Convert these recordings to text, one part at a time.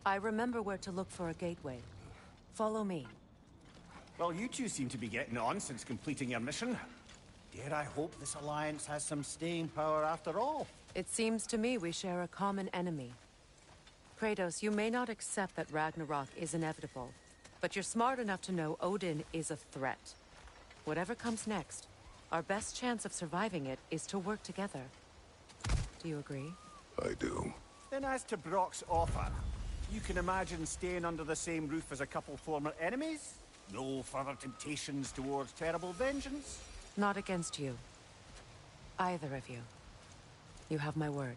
I remember where to look for a gateway. Follow me. Well, you two seem to be getting on since completing your mission. Dare I hope this alliance has some staying power after all? It seems to me we share a common enemy. Kratos, you may not accept that Ragnarok is inevitable, but you're smart enough to know Odin is a threat. Whatever comes next, our best chance of surviving it is to work together. Do you agree? I do. Then as to Brock's offer, you can imagine staying under the same roof as a couple former enemies? No further temptations towards terrible vengeance? Not against you. Either of you. You have my word.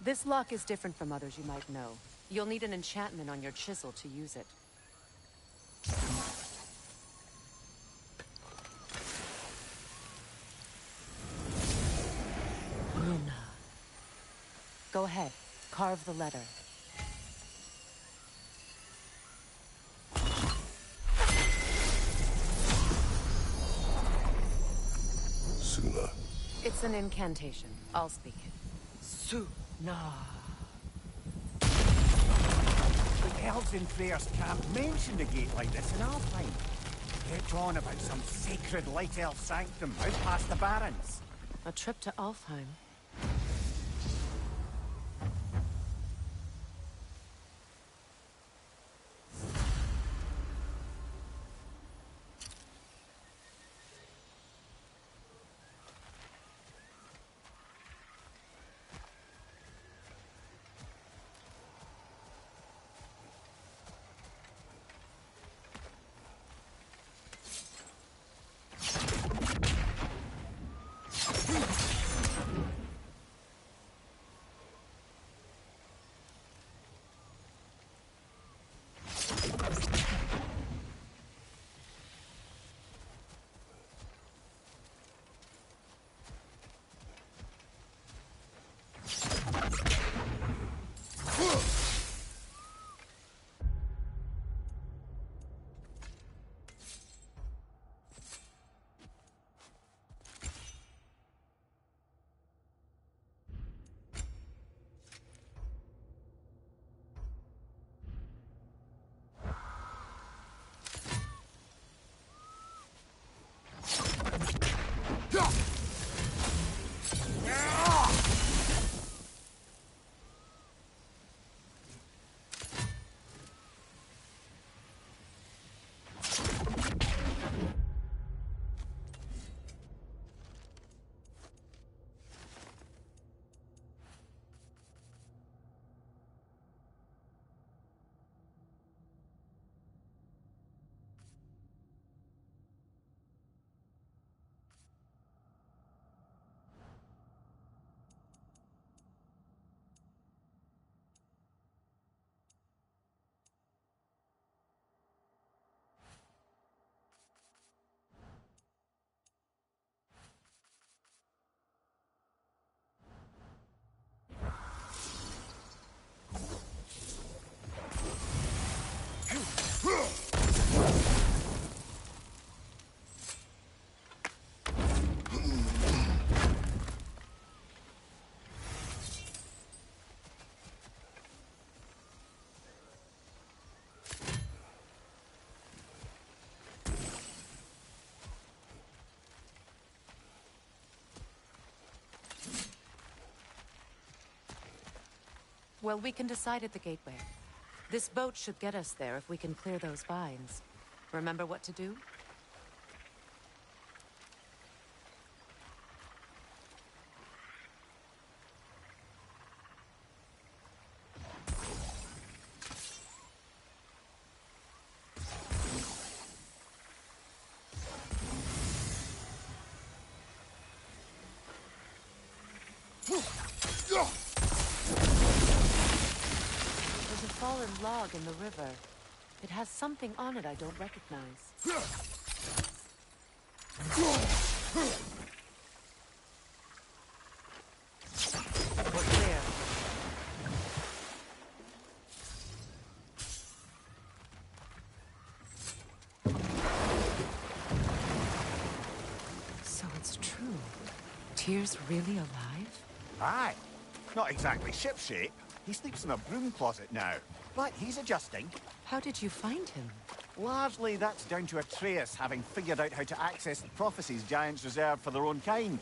This lock is different from others you might know. You'll need an enchantment on your chisel to use it. Runa. Go ahead. Carve the letter. Suna. It's an incantation. I'll speak it. Suna. The elves in prayers can't mention the gate like this in Alpine. Get on about some sacred light elf sanctum out past the barons. A trip to Alfheim. Well, we can decide at the gateway. This boat should get us there if we can clear those vines. Remember what to do? There's a fallen log in the river. It has something on it I don't recognize. We're clear. So it's true. Tyr's really alive? Aye. Not exactly shipshape. He sleeps in a broom closet now. But he's adjusting. How did you find him? Largely, that's down to Atreus having figured out how to access the prophecies giants reserve for their own kind.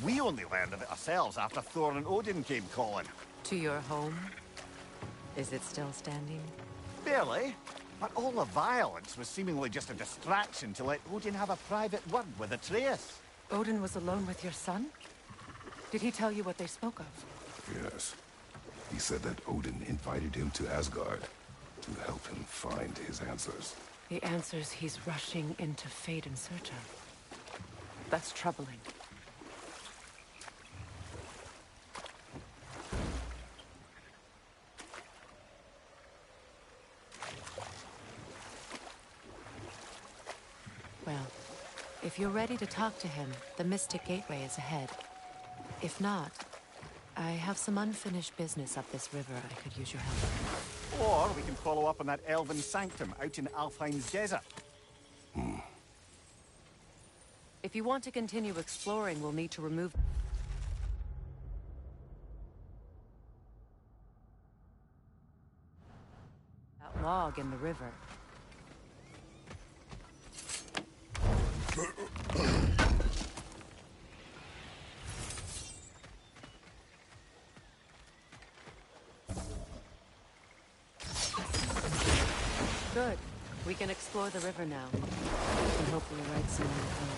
We only learned of it ourselves after Thor and Odin came calling. To your home? Is it still standing? Barely. But all the violence was seemingly just a distraction to let Odin have a private word with Atreus. Odin was alone with your son? Did he tell you what they spoke of? Yes. He said that Odin invited him to Asgard to help him find his answers. The answers he's rushing into fate in search of. That's troubling. If you're ready to talk to him, the Mystic Gateway is ahead. If not, I have some unfinished business up this river I could use your help. Or we can follow up on that elven sanctum out in Alfheim's desert. If you want to continue exploring, we'll need to remove that log in the river. Good. We can explore the river now. And hopefully right some more poems.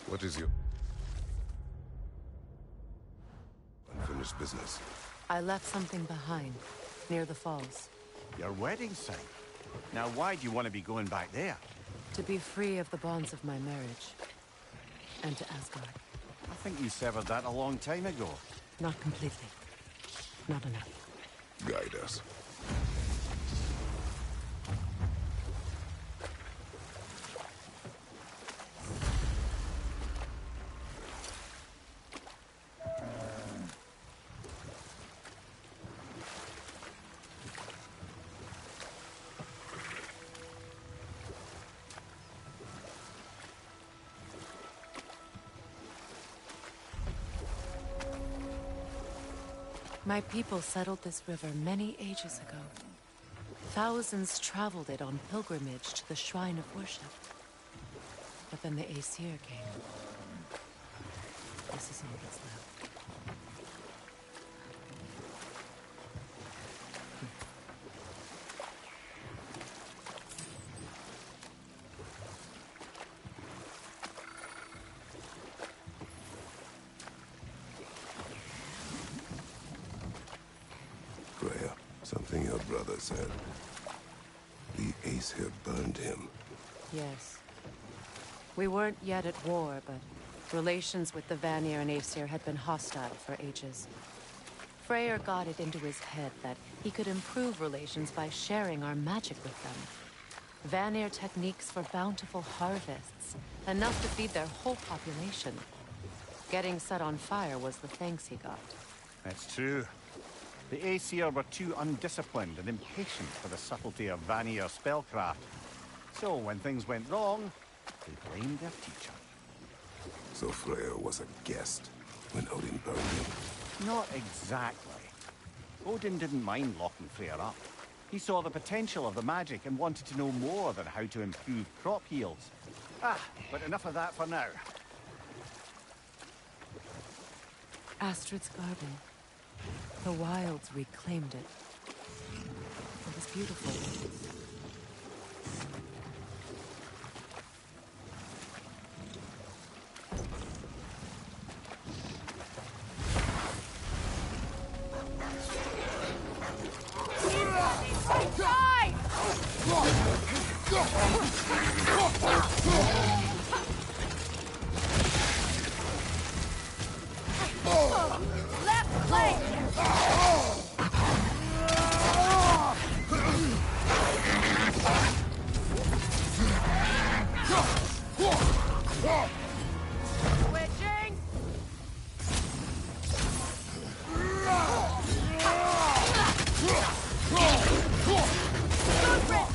What is your unfinished business? I left something behind, near the falls. Your wedding site. Now why do you want to be going back there? To be free of the bonds of my marriage. And to Asgard. I think you severed that a long time ago. Not completely. Not enough. Guide us. My people settled this river many ages ago. Thousands traveled it on pilgrimage to the shrine of worship. But then the Aesir came. This is all that's left. Freya, something your brother said. The Aesir burned him. Yes. We weren't yet at war, but relations with the Vanir and Aesir had been hostile for ages. Freyr got it into his head that he could improve relations by sharing our magic with them. Vanir techniques for bountiful harvests, enough to feed their whole population. Getting set on fire was the thanks he got. That's true. The Aesir were too undisciplined and impatient for the subtlety of Vanir spellcraft. So when things went wrong, they blamed their teacher. So Freya was a guest when Odin burned him. Not exactly. Odin didn't mind locking Freyr up. He saw the potential of the magic and wanted to know more than how to improve crop yields. But enough of that for now. Astrid's garden. The wilds reclaimed it. It was beautiful. Left leg! Switching! Good grip!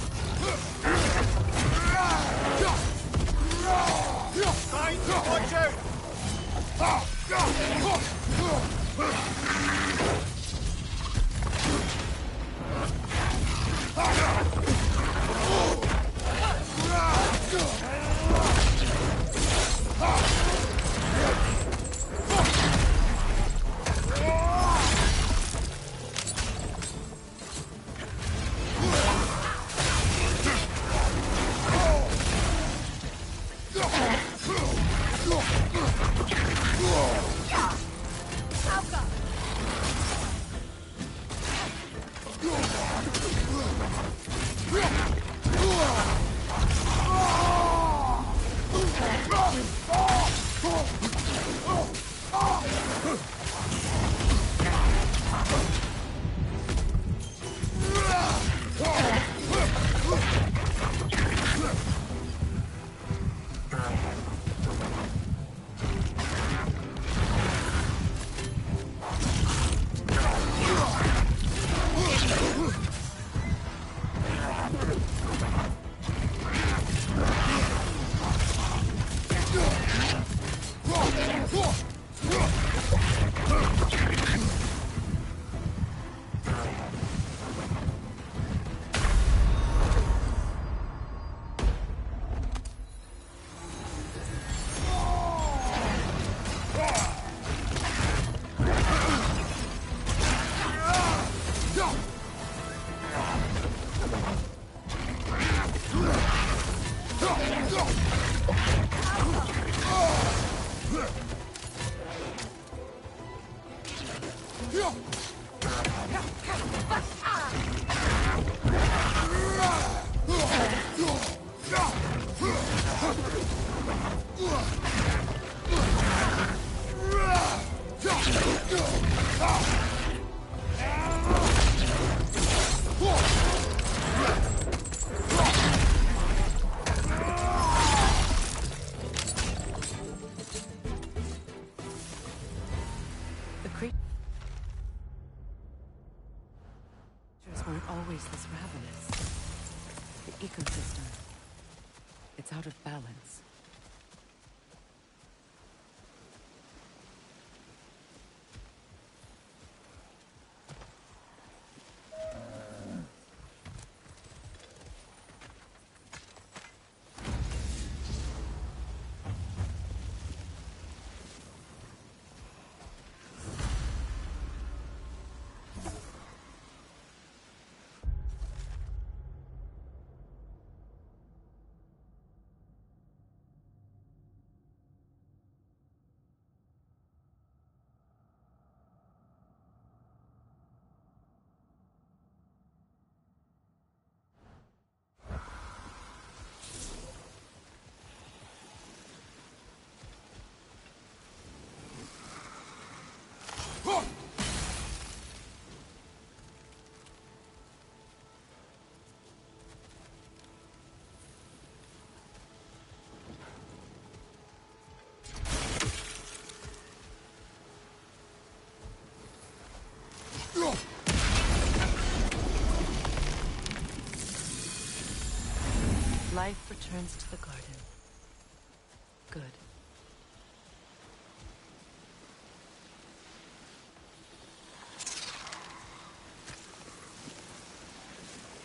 ecosystem. It's out of balance. Life returns to the garden. Good.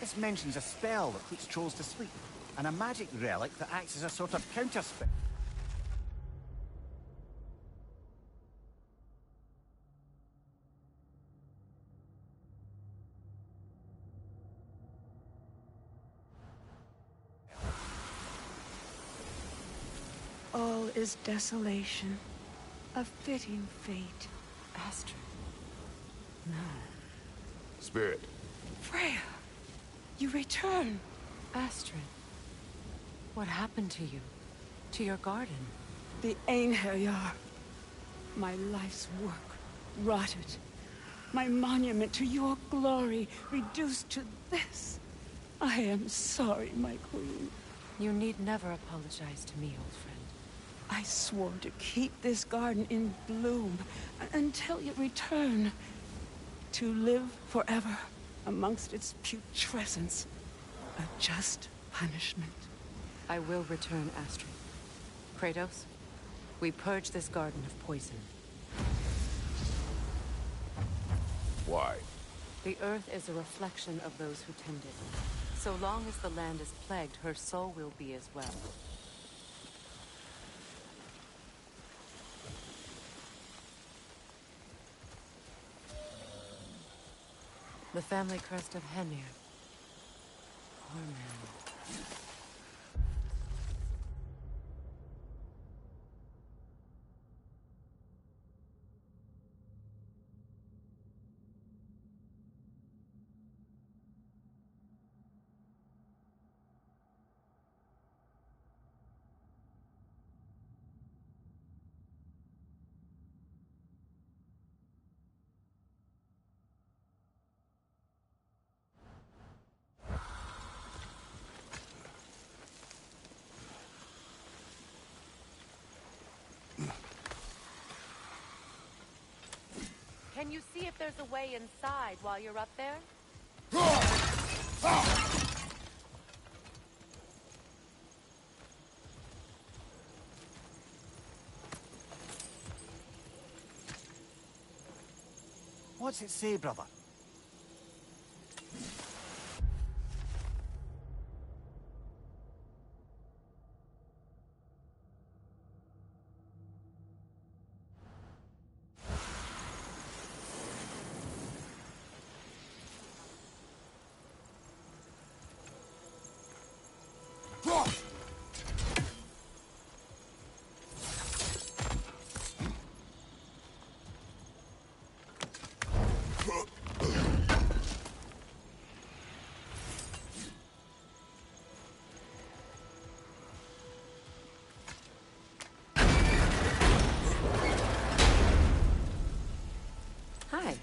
This mentions a spell that puts trolls to sleep, and a magic relic that acts as a sort of counter-spell. All is desolation. A fitting fate. Astrid. No. Spirit. Freya! You return! Astrid. What happened to you? To your garden? The Einherjar. My life's work, rotted. My monument to your glory, reduced to this. I am sorry, my queen. You need never apologize to me, old friend. I swore to keep this garden in bloom until you return. To live forever amongst its putrescence. A just punishment. I will return, Astrid. Kratos, we purge this garden of poison. Why? The earth is a reflection of those who tend it. So long as the land is plagued, her soul will be as well. The family crest of Henir. Poor man. Can you see if there's a way inside while you're up there? What's it say, brother? Hi.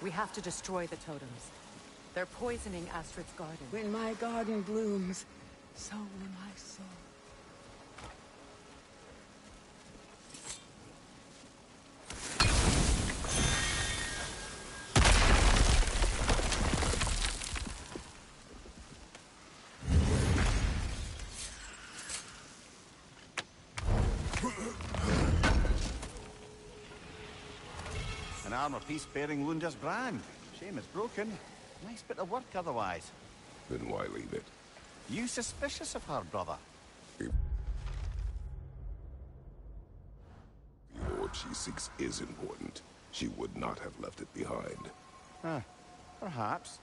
We have to destroy the totems. They're poisoning Astrid's garden. When my garden blooms, so will my soul. An armor piece bearing Lunda's brand. Shame it's broken. Nice bit of work otherwise. Then why leave it? You suspicious of her, brother? The orb she seeks is important. She would not have left it behind. Perhaps.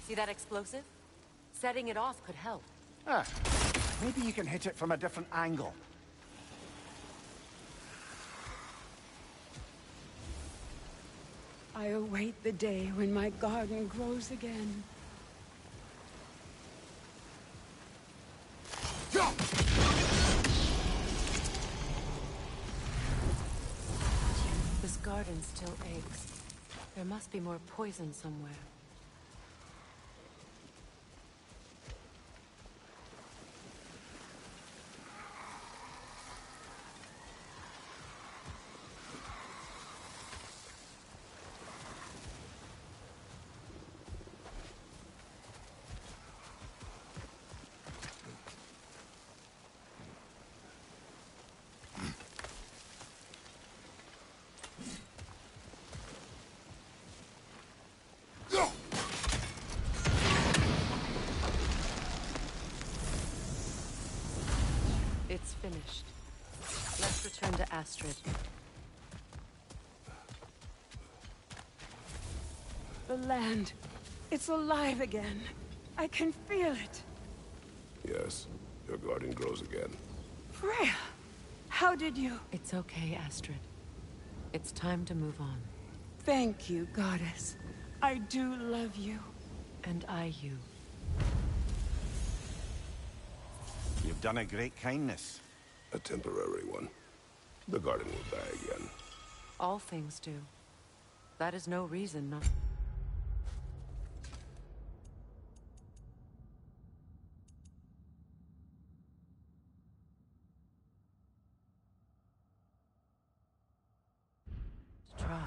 See that explosive? Setting it off could help. Maybe you can hit it from a different angle. I await the day when my garden grows again. This garden still aches. There must be more poison somewhere. It's finished. Let's return to Astrid. The land, it's alive again. I can feel it. Yes, your garden grows again. Freya, how did you? It's okay, Astrid. It's time to move on. Thank you, goddess. I do love you. And I you. You've done a great kindness. A temporary one. The garden will die again. All things do. That is no reason not... to try.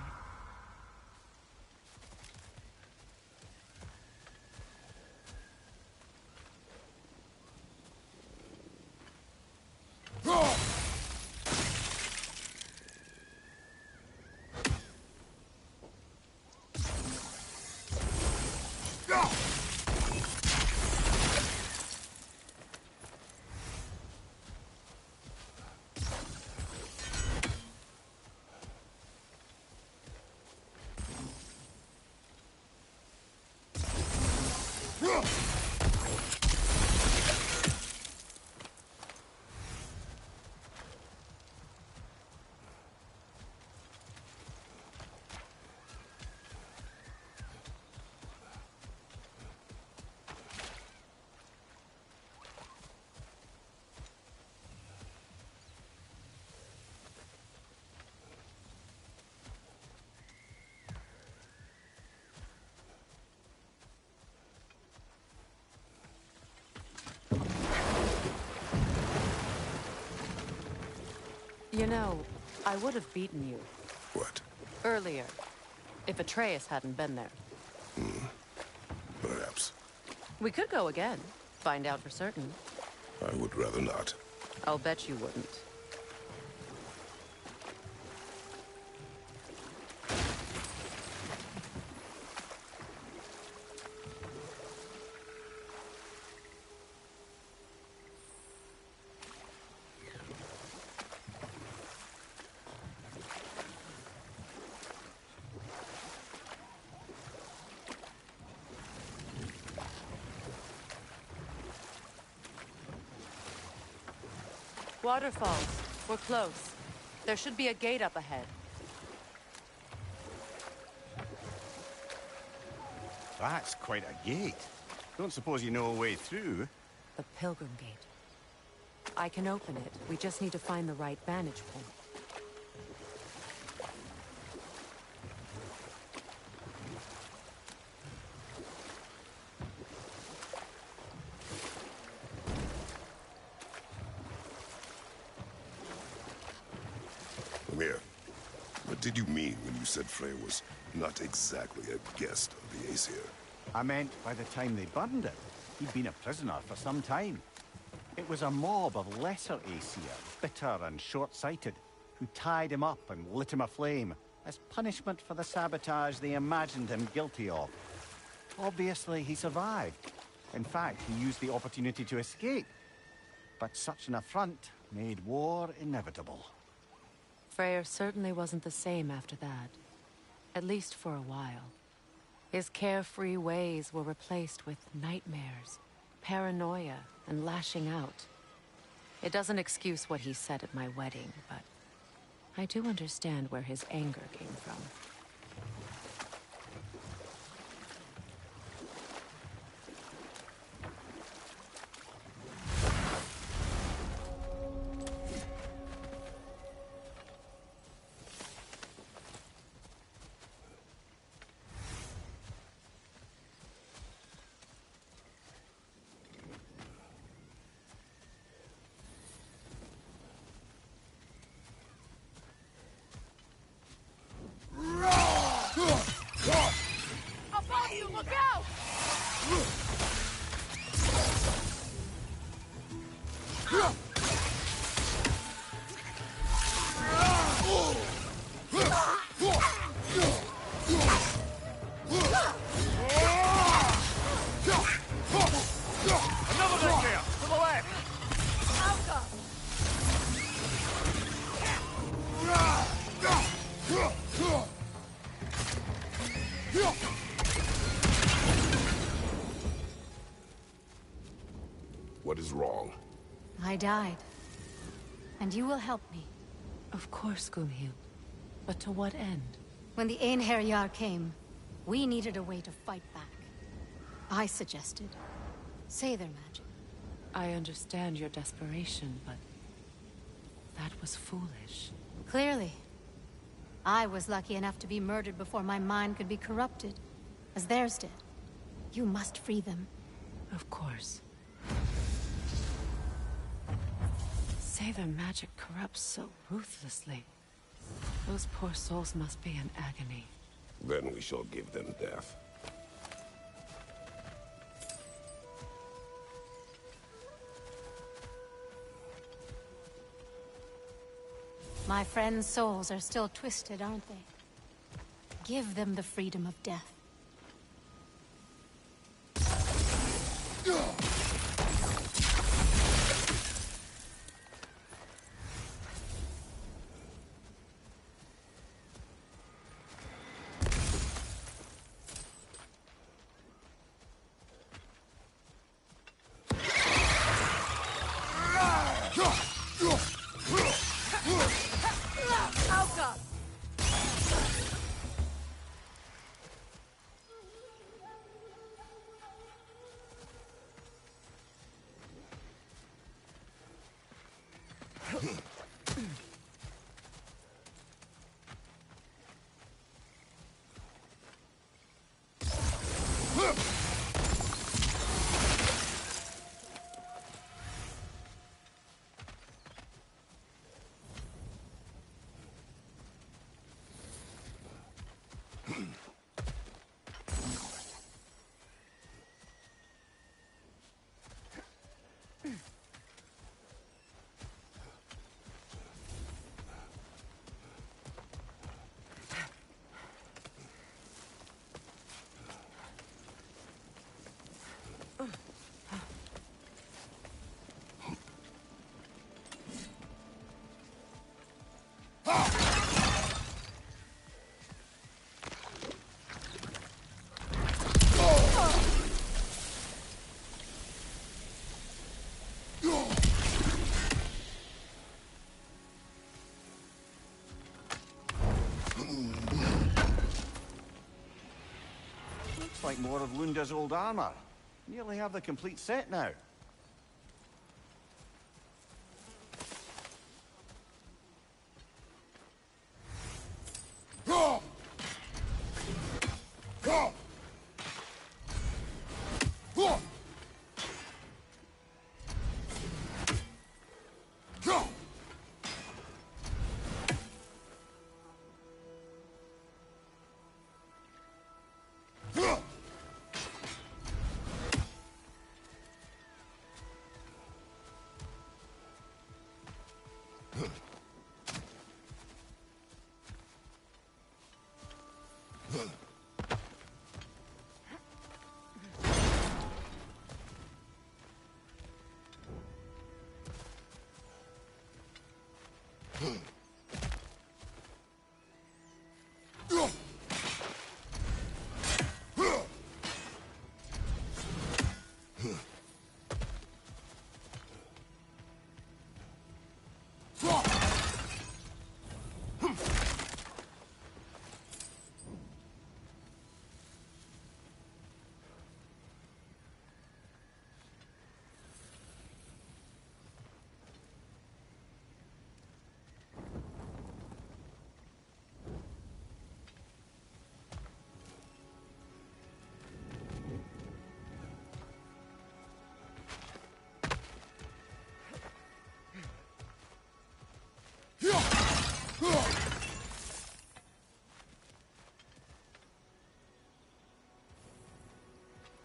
You know, I would have beaten you What? earlier, if Atreus hadn't been there. Perhaps. We could go again, find out for certain. I would rather not. I'll bet you wouldn't. Waterfalls. We're close. There should be a gate up ahead. That's quite a gate. Don't suppose you know a way through? The Pilgrim Gate. I can open it. We just need to find the right vantage point. Mimir, what did you mean when you said Frey was not exactly a guest of the Aesir? I meant by the time they burned it, he'd been a prisoner for some time. It was a mob of lesser Aesir, bitter and short-sighted, who tied him up and lit him aflame as punishment for the sabotage they imagined him guilty of. Obviously, he survived. In fact, he used the opportunity to escape. But such an affront made war inevitable. Freyr certainly wasn't the same after that. At least for a while. His carefree ways were replaced with nightmares, paranoia, and lashing out. It doesn't excuse what he said at my wedding, but I do understand where his anger came from. What is wrong? I died. And you will help me. Of course, Gunhild. But to what end? When the Einherjar came, we needed a way to fight back. I suggested say their magic. I understand your desperation, but that was foolish. Clearly. I was lucky enough to be murdered before my mind could be corrupted, as theirs did. You must free them. Of course. Say their magic corrupts so ruthlessly. Those poor souls must be in agony. Then we shall give them death. My friends' souls are still twisted, aren't they? Give them the freedom of death. like more of Lunda's old armor. Nearly have the complete set now.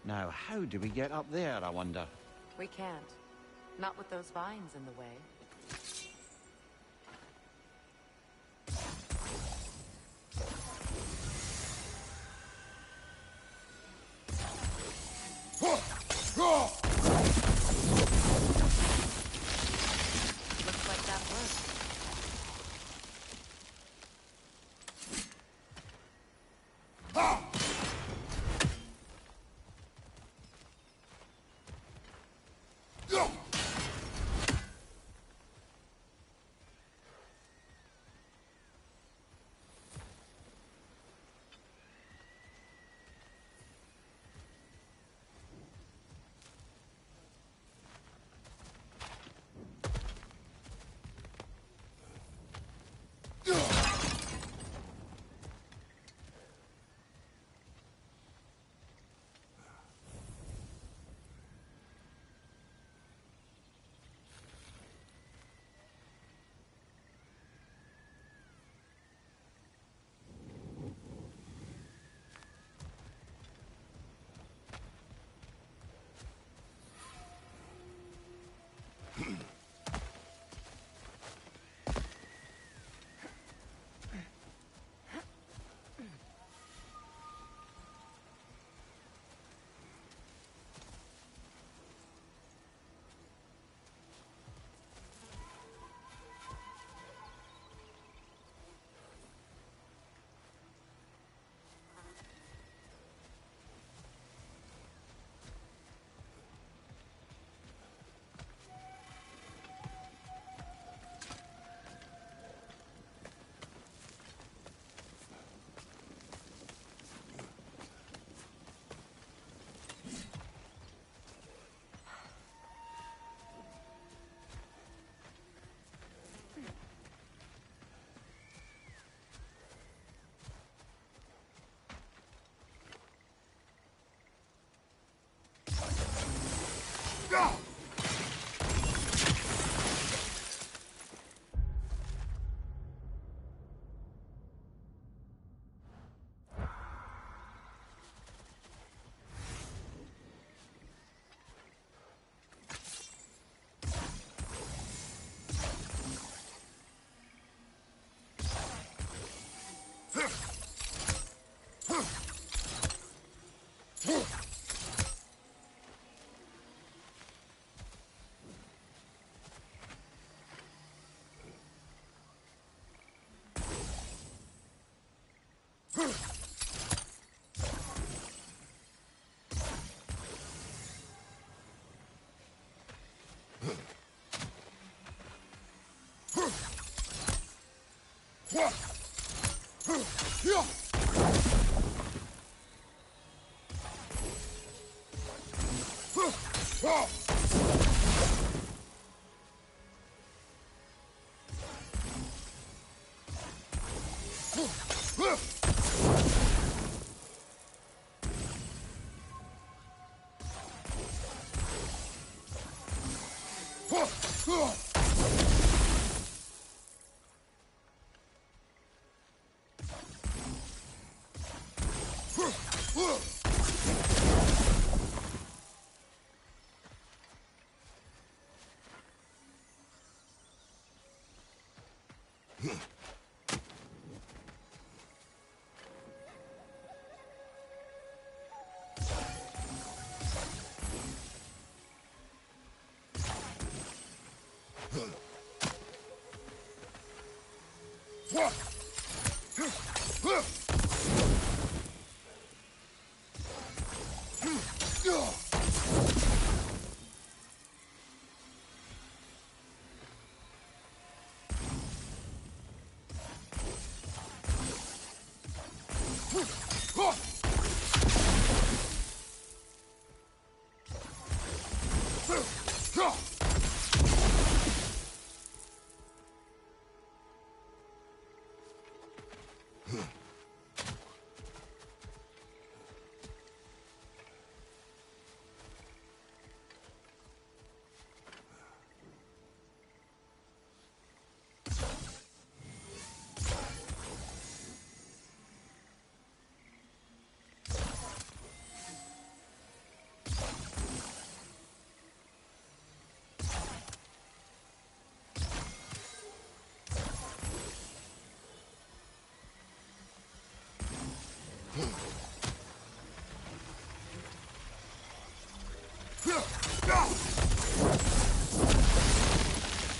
Now, how do we get up there, I wonder? We can't. Not with those vines in the way. Looks like that worked.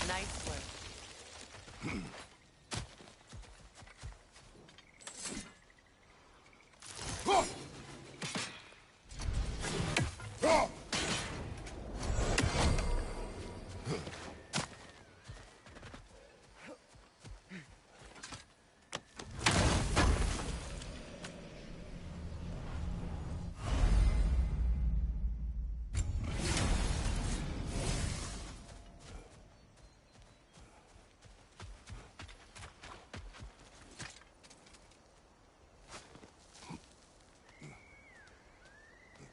Nice work.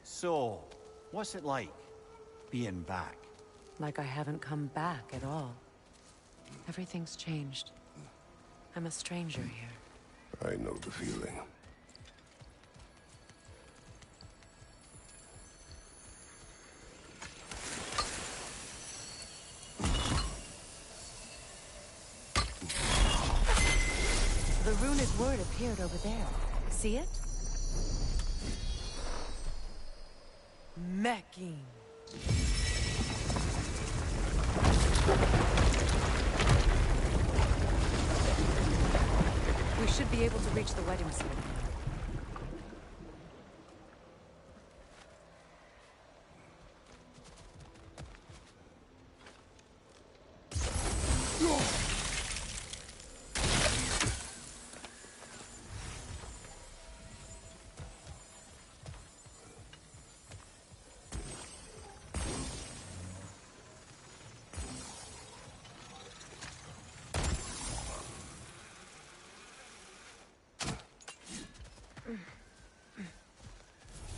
So, what's it like, being back? Like I haven't come back at all. Everything's changed. I'm a stranger here. I know the feeling. The runic word appeared over there. See it? Mecking. We should be able to reach the wedding ceremony.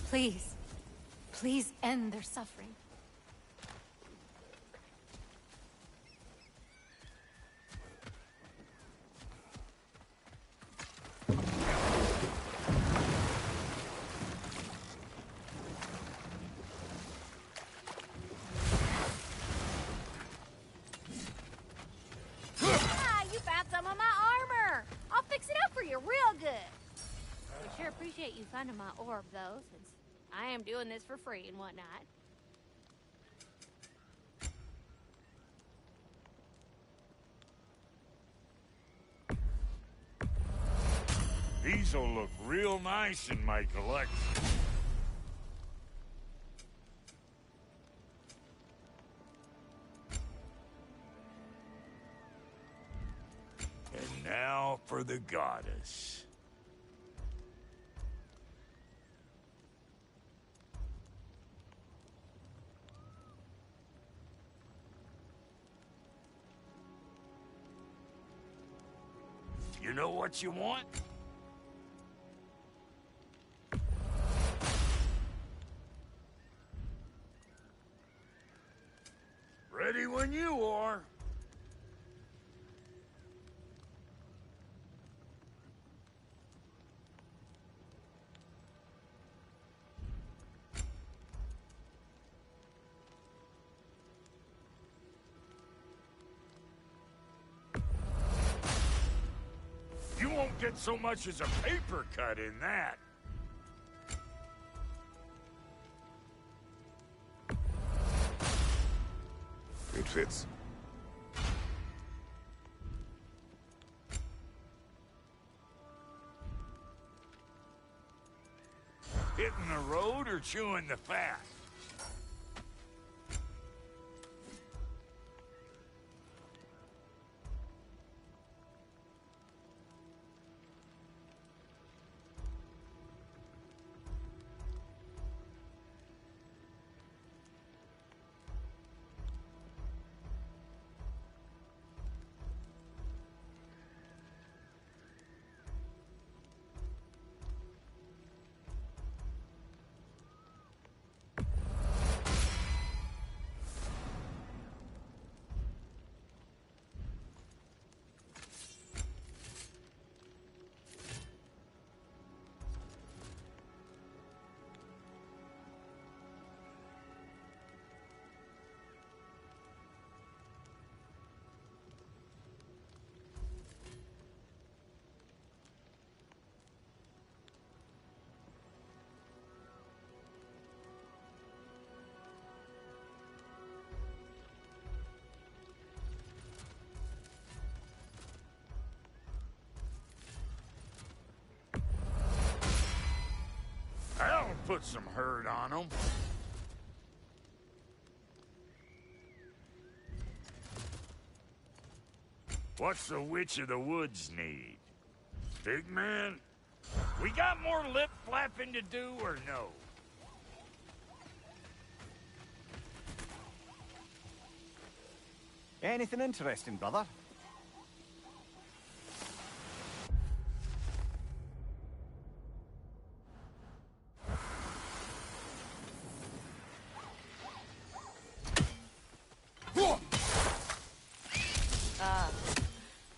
Please. Please end their suffering. Ah, you found some of my armor! I'll fix it up for you real good. We sure appreciate you finding my orb, though, since I am doing this for free and whatnot. These'll look real nice in my collection. And now for the goddess. You know what you want? Ready when you are. You won't get so much as a paper cut in that. It fits. Hitting the road or chewing the fat? That'll put some hurt on them. What's the Witch of the Woods need? Big man? We got more lip flapping to do or no? Anything interesting, brother?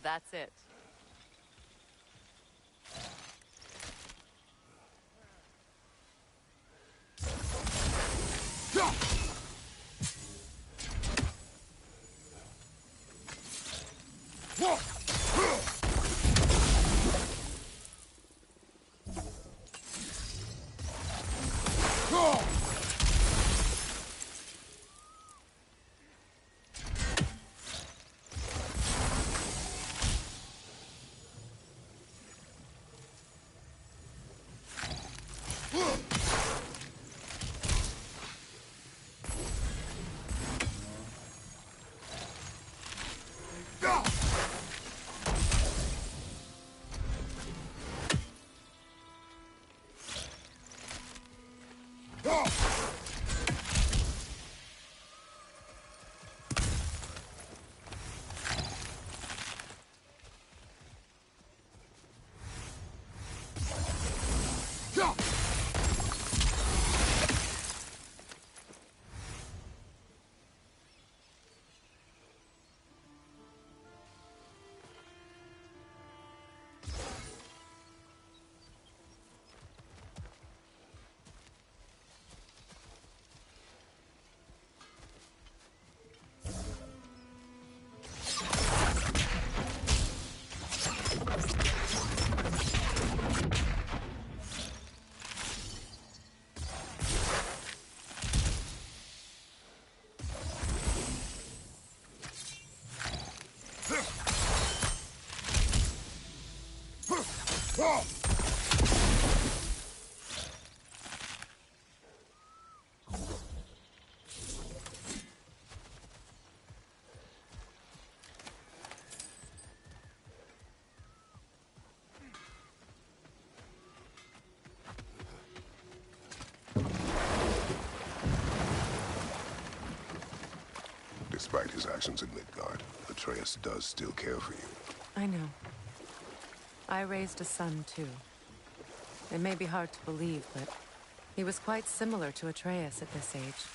That's it. Despite his actions in Midgard, Atreus does still care for you. I know. I raised a son, too. It may be hard to believe, but he was quite similar to Atreus at this age.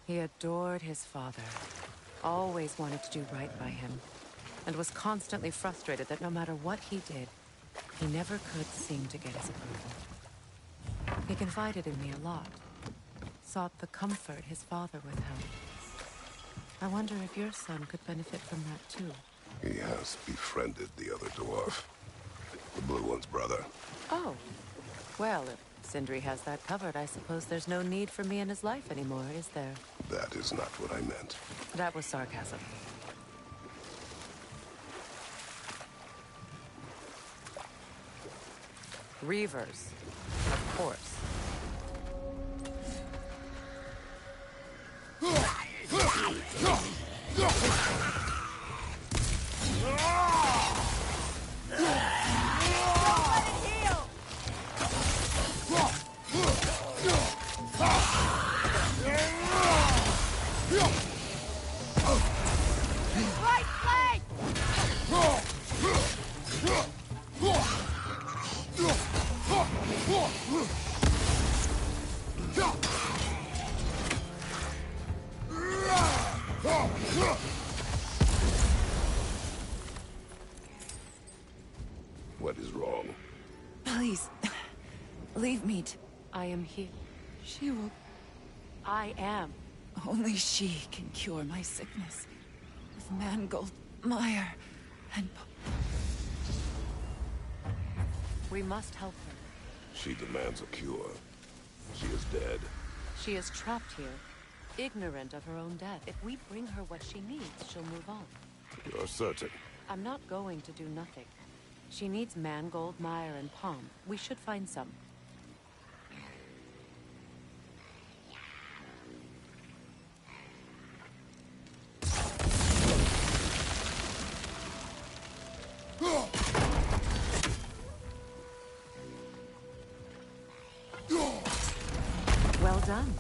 He adored his father, always wanted to do right by him, and was constantly frustrated that no matter what he did, he never could seem to get his approval. He confided in me a lot, sought the comfort his father withheld. I wonder if your son could benefit from that too. He has befriended the other dwarf. The blue one's brother. Oh. Well, if Sindri has that covered, I suppose there's no need for me in his life anymore, is there? That is not what I meant. That was sarcasm. Reavers, of course. What is wrong? Please, leave me to... I am here. She will... I am. Only she can cure my sickness. With mangold, mire, and... We must help her. She demands a cure. She is dead. She is trapped here, ignorant of her own death. If we bring her what she needs, she'll move on. You're certain? I'm not going to do nothing. She needs mangold, mire, and palm. We should find some. Well done.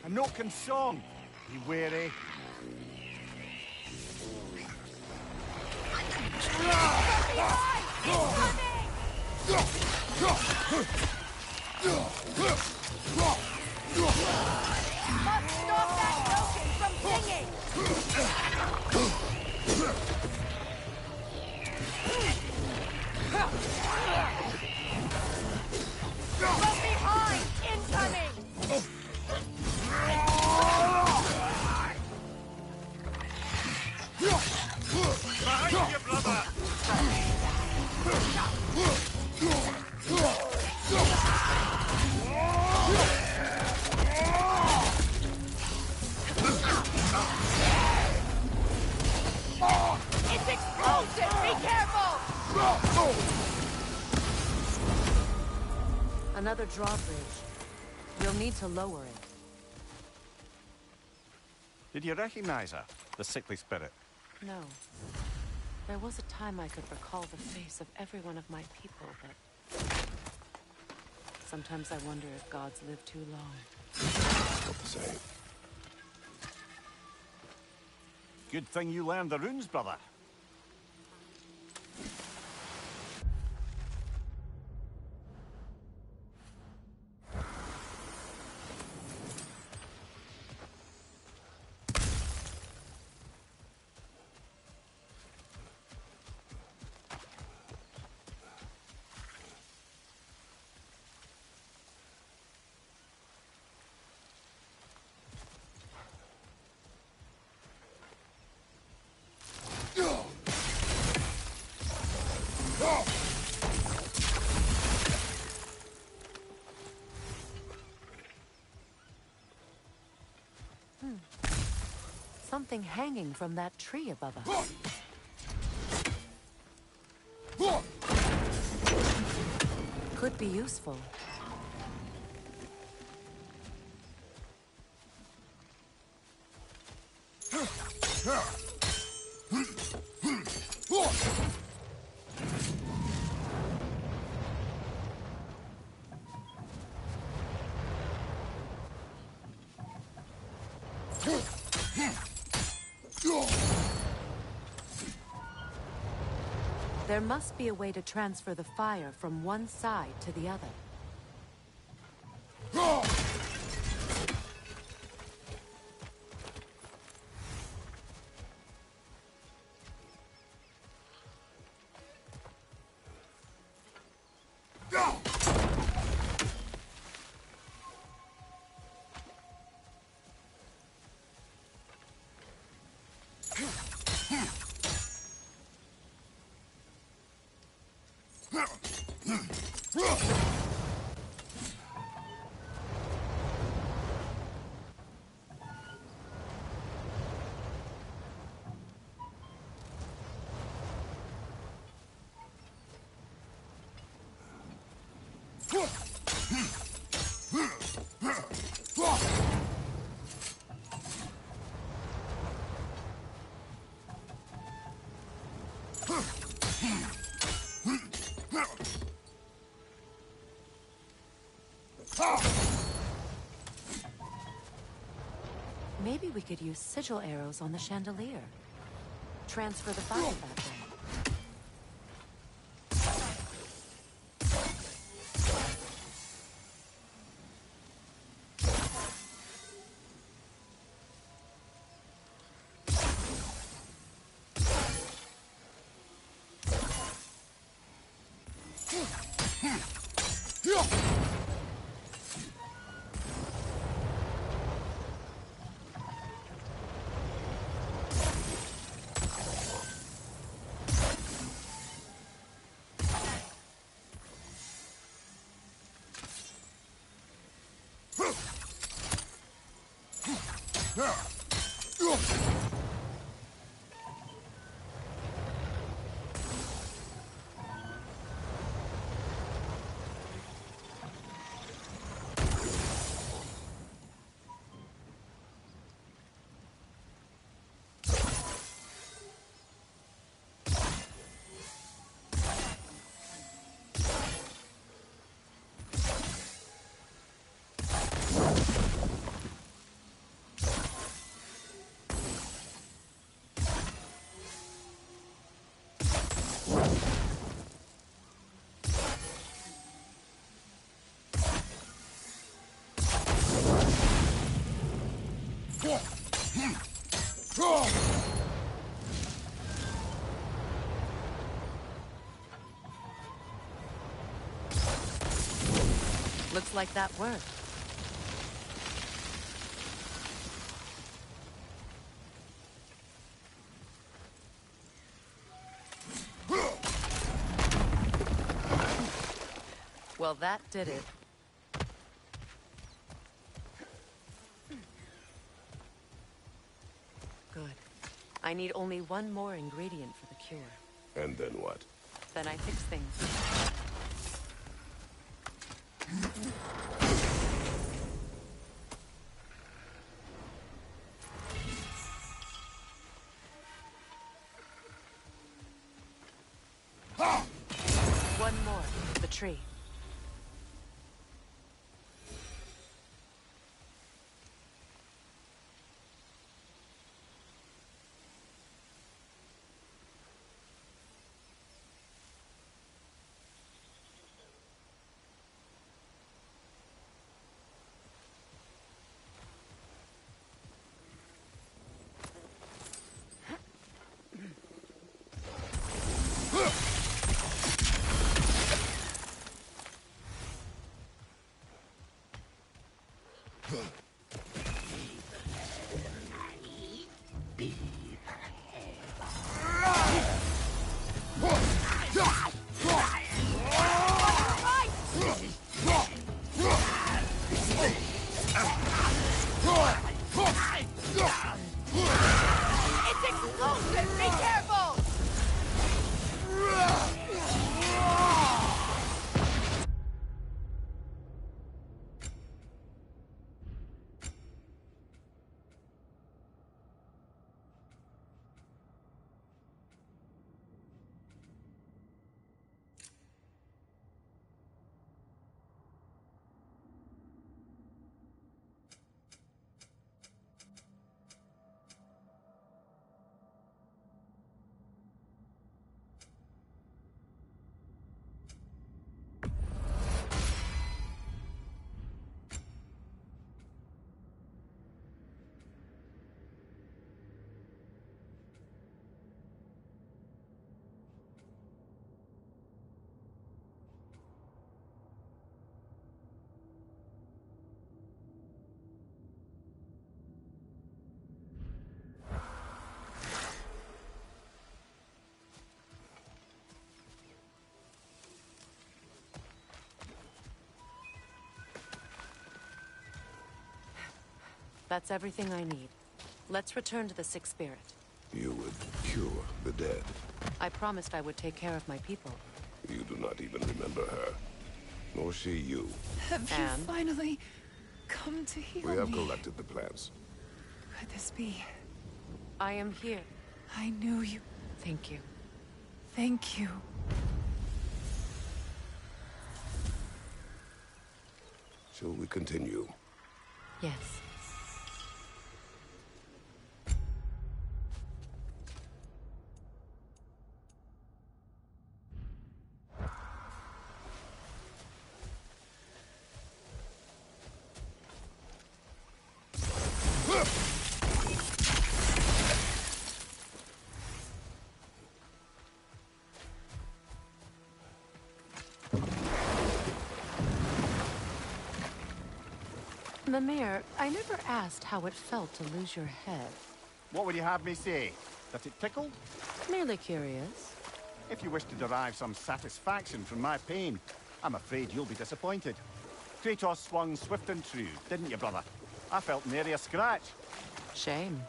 A Noken song. Be wary. Must stop that token from singing! From behind! Incoming! Behind you, brother! It's explosive! Be careful! Another drawbridge. We'll need to lower it. Did you recognize her? The sickly spirit? No. There was a time I could recall the face of every one of my people, but... sometimes I wonder if gods live too long. Not the same. Good thing you learned the runes, brother. Something hanging from that tree above us. Could be useful. There must be a way to transfer the fire from one side to the other. Maybe we could use sigil arrows on the chandelier. Transfer the fire that way. Looks like that worked. Well, that did it. Good. I need only one more ingredient for the cure. And then what? Then I fix things. One more. The tree. That's everything I need. Let's return to the Sick Spirit. You would cure the dead. I promised I would take care of my people. You do not even remember her. Nor she you. Have you And? finally come to heal We have me? collected the plans. Could this be? I am here. I knew you. Thank you. Thank you. Shall we continue? Yes. Mimir, I never asked how it felt to lose your head. What would you have me say? That it tickled? Merely curious. If you wish to derive some satisfaction from my pain, I'm afraid you'll be disappointed. Kratos swung swift and true, didn't you, brother? I felt nary a scratch. Shame.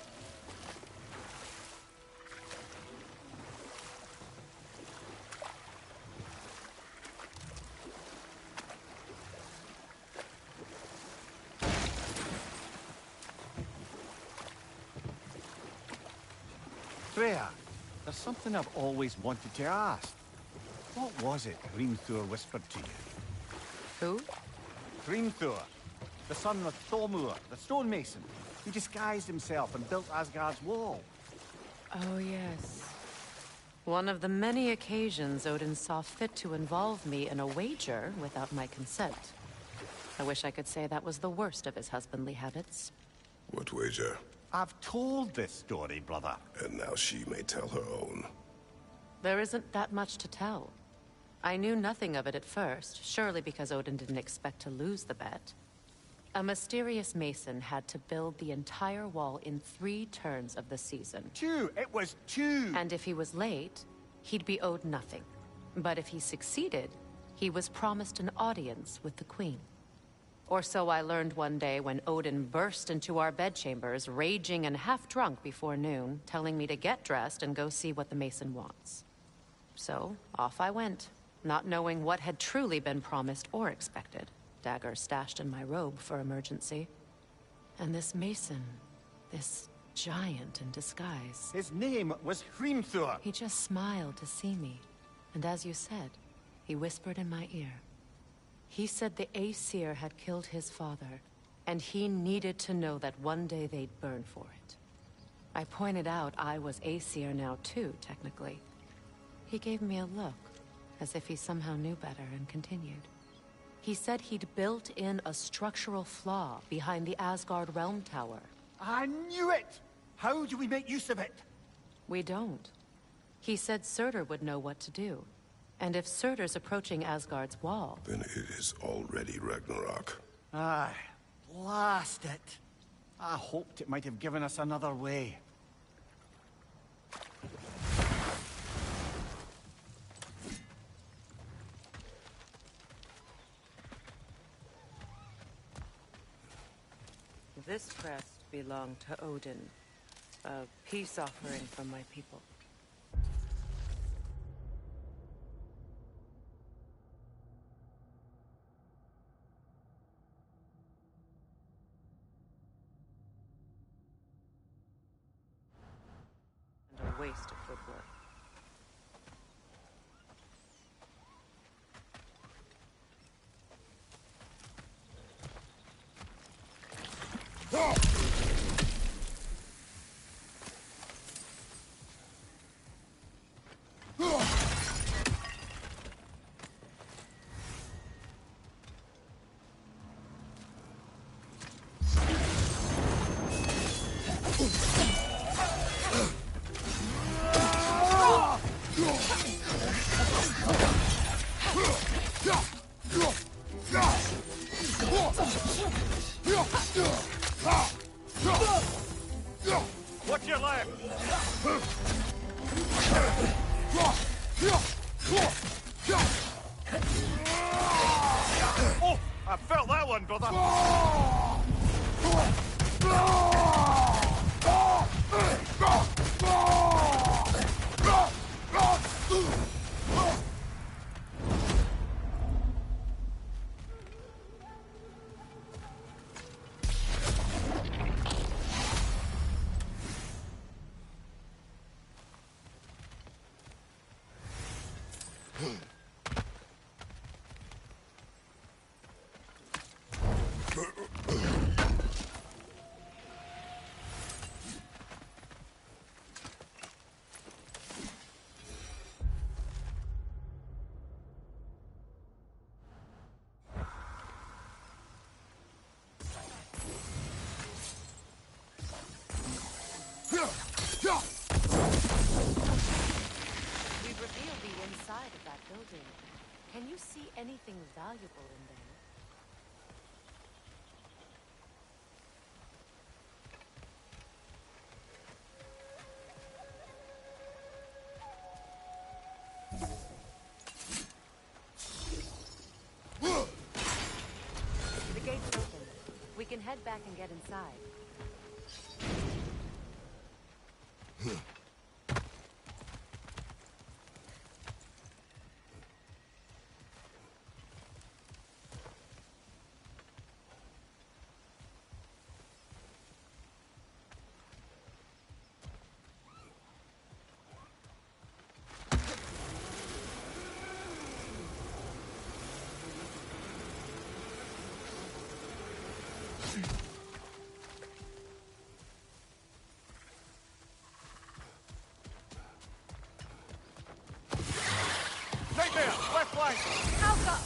Freya, there's something I've always wanted to ask. What was it Hrimthur whispered to you? Who? Hrimthur, the son of Thormur, the stonemason, who disguised himself and built Asgard's wall. Oh, yes. One of the many occasions Odin saw fit to involve me in a wager without my consent. I wish I could say that was the worst of his husbandly habits. What wager? I've told this story, brother. And now she may tell her own. There isn't that much to tell. I knew nothing of it at first, surely because Odin didn't expect to lose the bet. A mysterious mason had to build the entire wall in 3 turns of the season. 2! It was 2! And if he was late, he'd be owed nothing. But if he succeeded, he was promised an audience with the queen. Or so I learned one day when Odin burst into our bedchambers, raging and half-drunk before noon, telling me to get dressed and go see what the mason wants. So, off I went, not knowing what had truly been promised or expected. Dagger stashed in my robe for emergency. And this mason, this giant in disguise. His name was Hrimthur. He just smiled to see me. And as you said, he whispered in my ear. He said the Aesir had killed his father, and he needed to know that one day they'd burn for it. I pointed out I was Aesir now too, technically. He gave me a look, as if he somehow knew better, and continued. He said he'd built in a structural flaw behind the Asgard Realm Tower. I knew it! How do we make use of it? We don't. He said Surtur would know what to do. And if Surtur's approaching Asgard's wall... Then it is already Ragnarok. Aye, blast it. I hoped it might have given us another way. This crest belonged to Odin, a peace offering from my people. And a waste of good work. What's your left? Oh, I felt that one, brother. We've revealed the inside of that building. Can you see anything valuable in there? The gate's open. We can head back and get inside. Right there! Left flank! I'll go.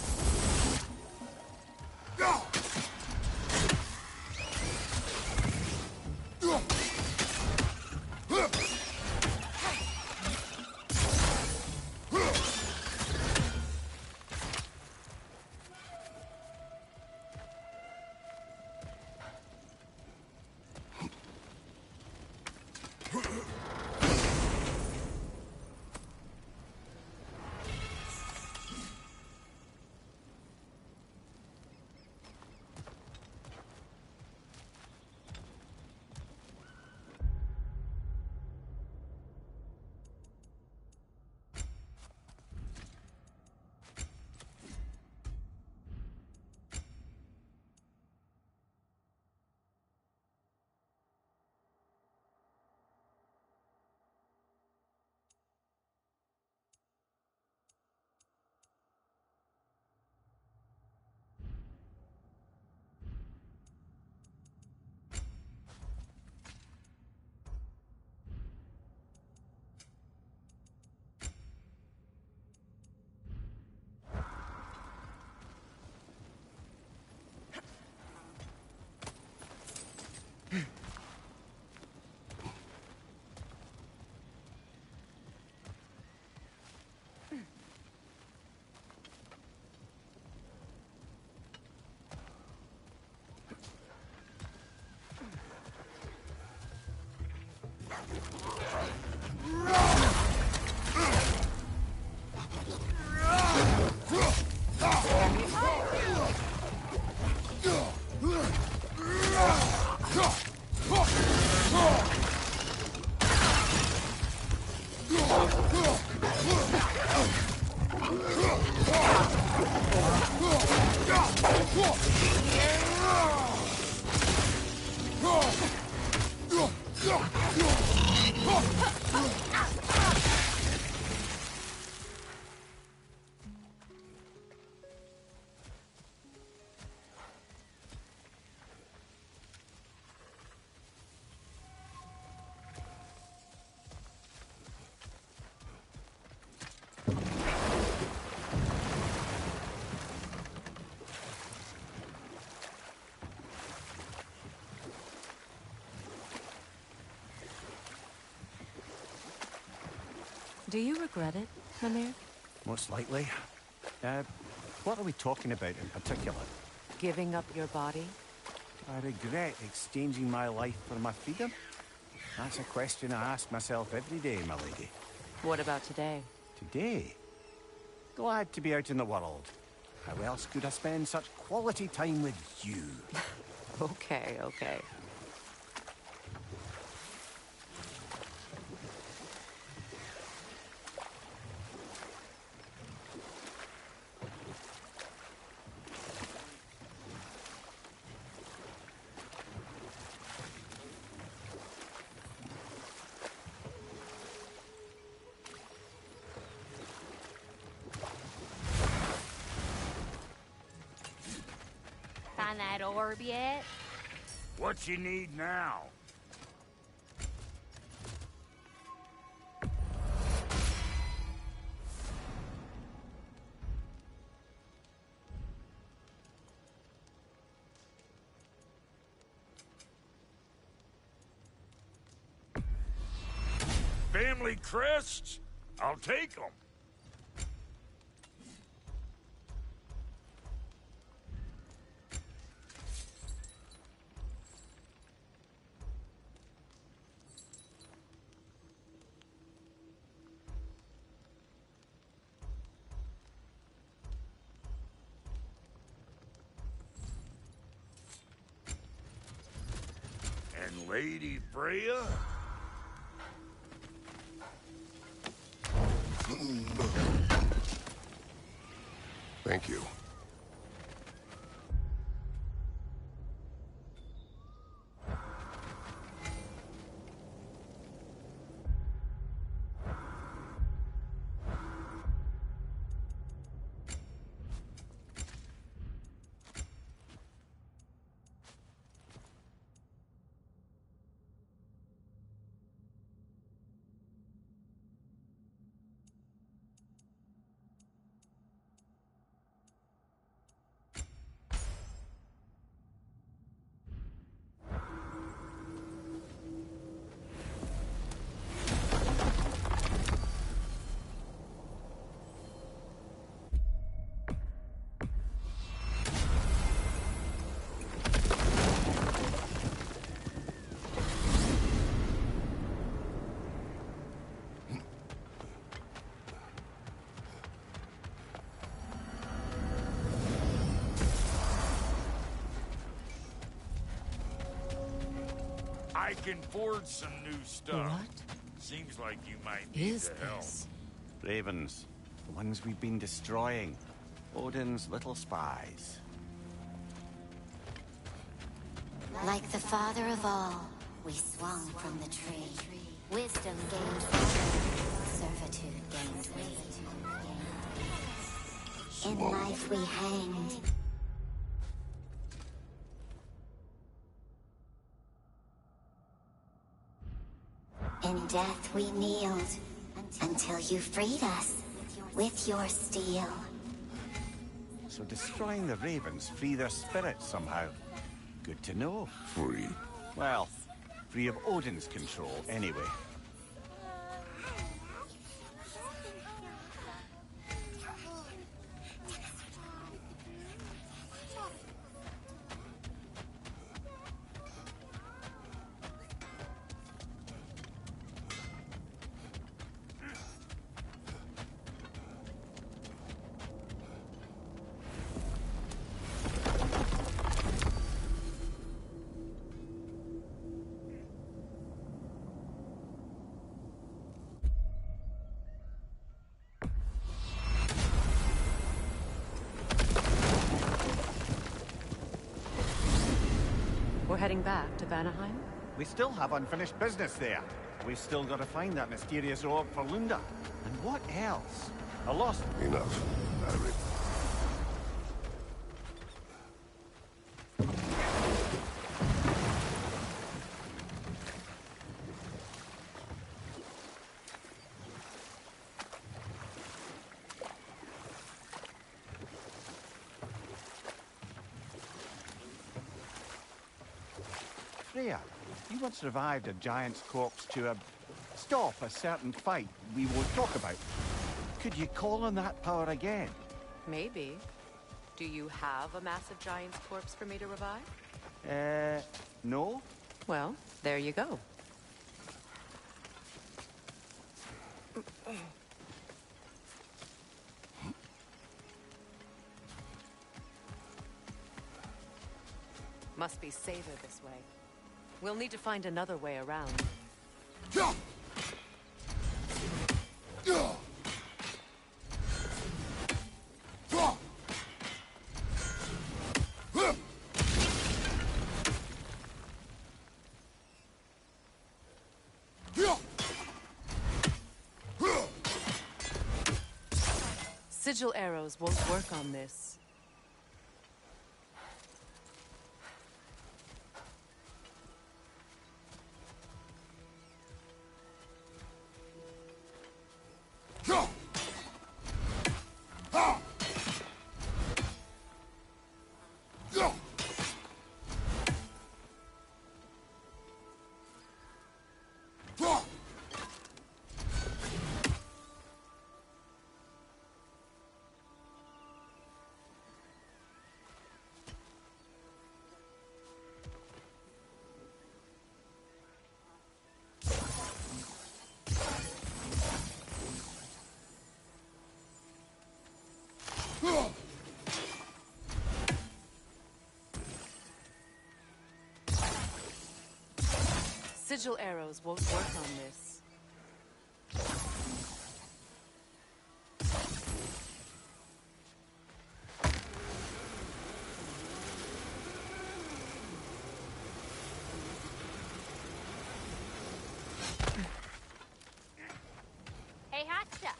Do you regret it, Mimir? Most likely. What are we talking about in particular? Giving up your body? I regret exchanging my life for my freedom? That's a question I ask myself every day, my lady. What about today? Today? Glad to be out in the world. How else could I spend such quality time with you? Okay, okay. find that orb yet? What you need now? Family crests? I'll take them. And Lady Freya? Thank you. I can forge some new stuff. What Seems like you might need is the help. this? Ravens. The ones we've been destroying. Odin's little spies. Like the father of all, we swung from the tree. Wisdom gained favor, servitude gains weight. In life we hanged. In death we kneeled, until you freed us with your steel. So destroying the ravens free their spirits somehow. Good to know. Free. Well, free of Odin's control, anyway. We're heading back to Vanaheim? We still have unfinished business there. We've still got to find that mysterious orb for Lunda. And what else? A lost... Enough. Freya, you once revived a giant's corpse to stop a certain fight we won't talk about. Could you call on that power again? Maybe. Do you have a massive giant's corpse for me to revive? No? Well, there you go. Must be safer this way. We'll need to find another way around. Sigil arrows won't work on this. Sigil arrows won't work on this. Hey, hot stuff.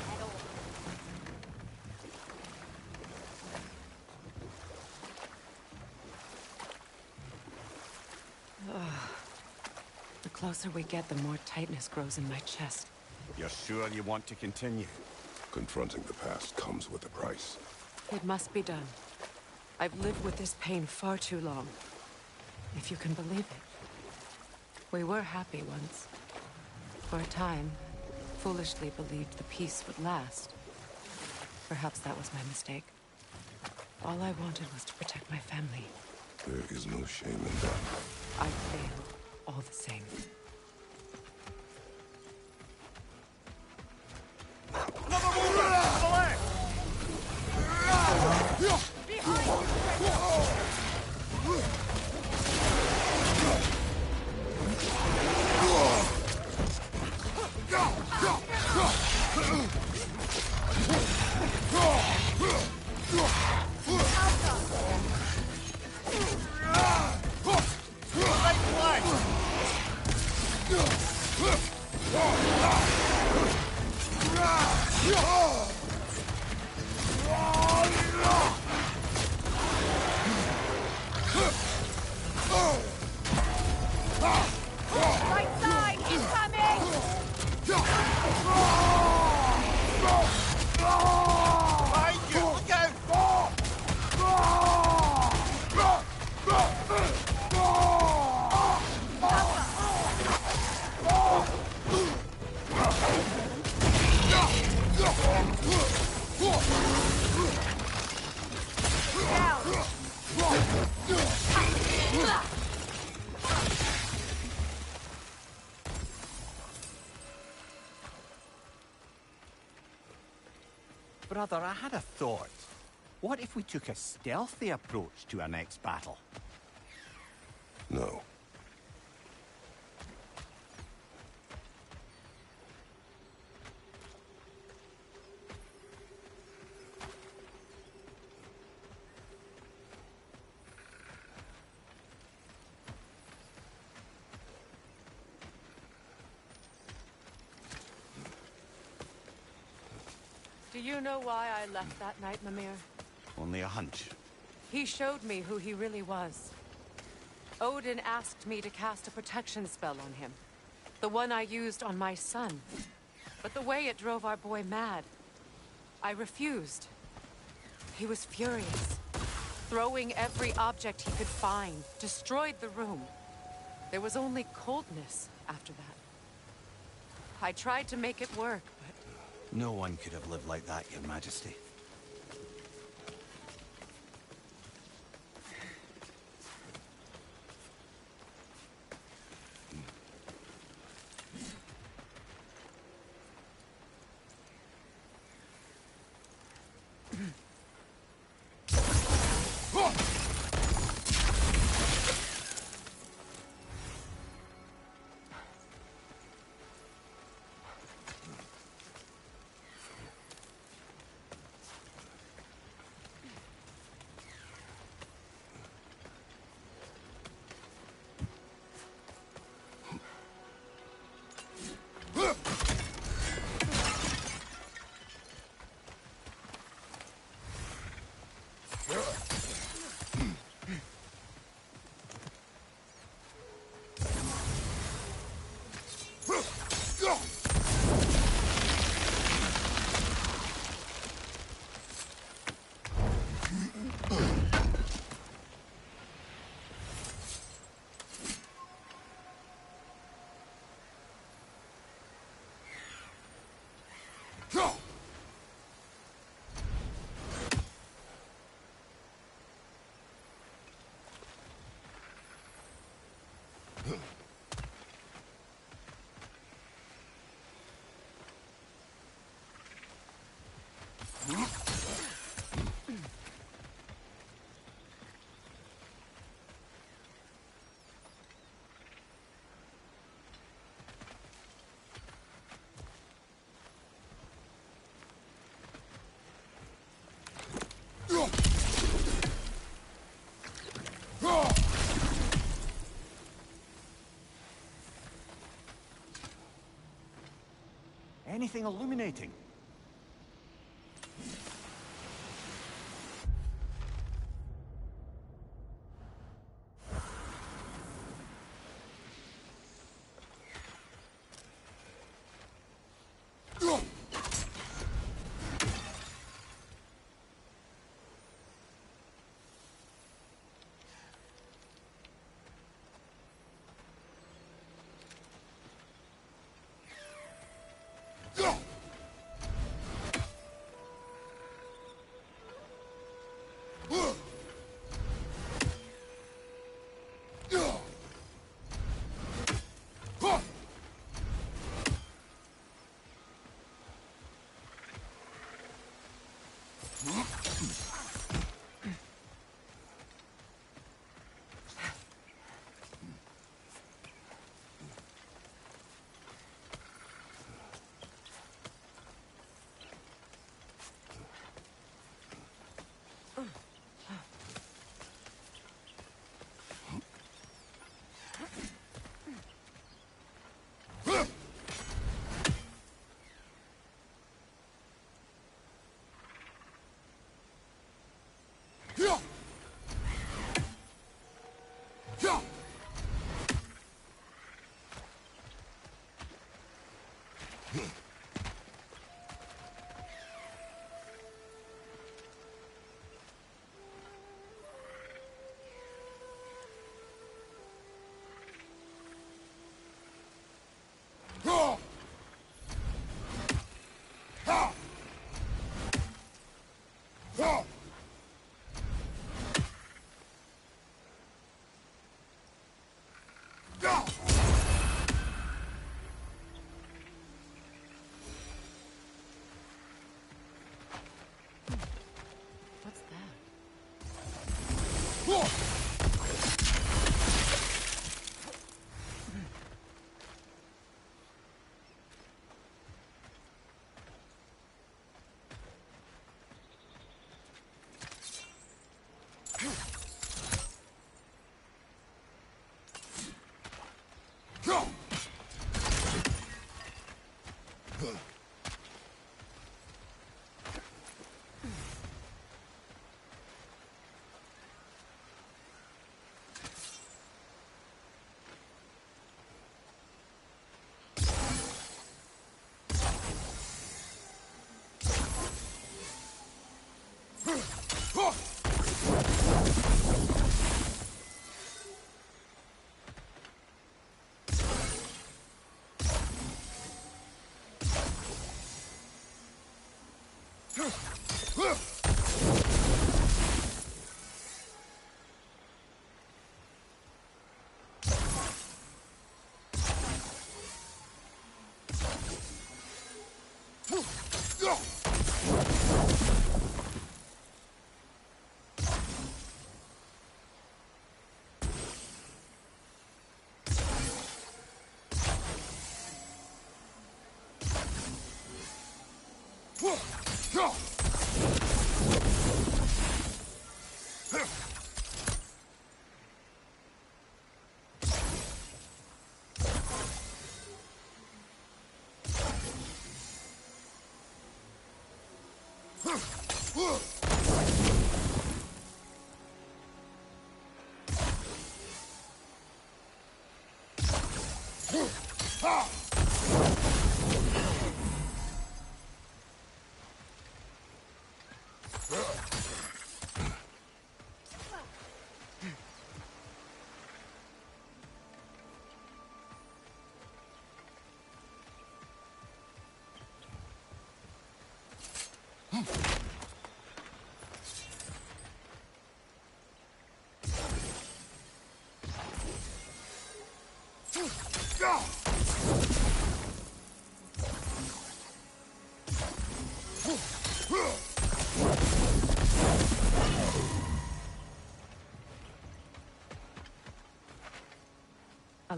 Head over. The closer we get, the more tightness grows in my chest. You're sure you want to continue? Confronting the past comes with a price. It must be done. I've lived with this pain far too long. If you can believe it. We were happy once. For a time, foolishly believed the peace would last. Perhaps that was my mistake. All I wanted was to protect my family. There is no shame in that. I failed, all the same. Brother, I had a thought. What if we took a stealthy approach to our next battle? No. Do you know why I left that night, Mimir? Only a hunch. He showed me who he really was. Odin asked me to cast a protection spell on him. The one I used on my son. But the way it drove our boy mad, I refused. He was furious. Throwing every object he could find, destroyed the room. There was only coldness after that. I tried to make it work, but... No one could have lived like that, Your Majesty. Anything illuminating? What's that?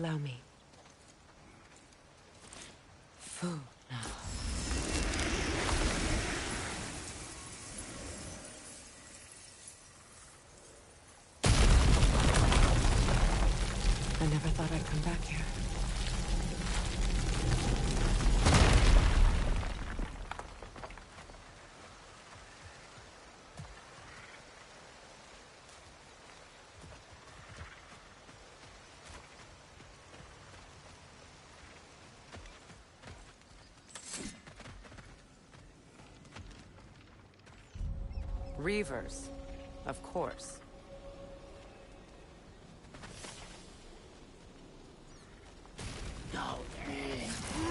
allow me. Food now. I never thought I'd come back here. Reavers, of course.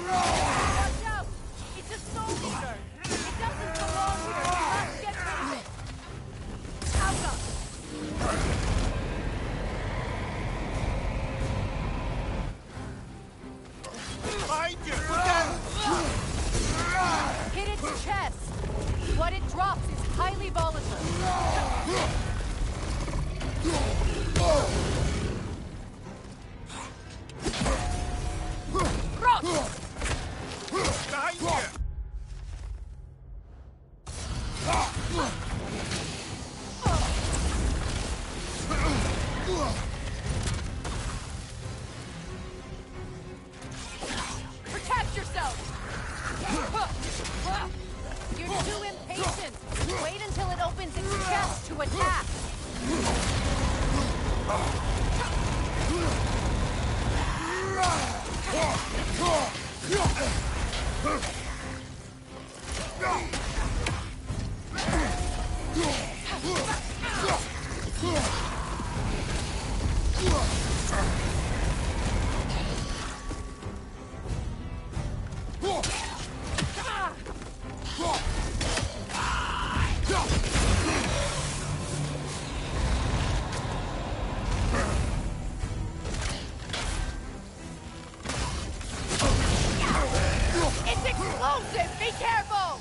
Watch out! It's a soul eater! It doesn't belong here! You must get rid of it! Alpha! Behind you! Look out! Hit its chest! What it drops is highly volatile. Behind you! Protect yourself! You're too impatient! Wait until it opens its chest to attack! It's explosive! Be careful!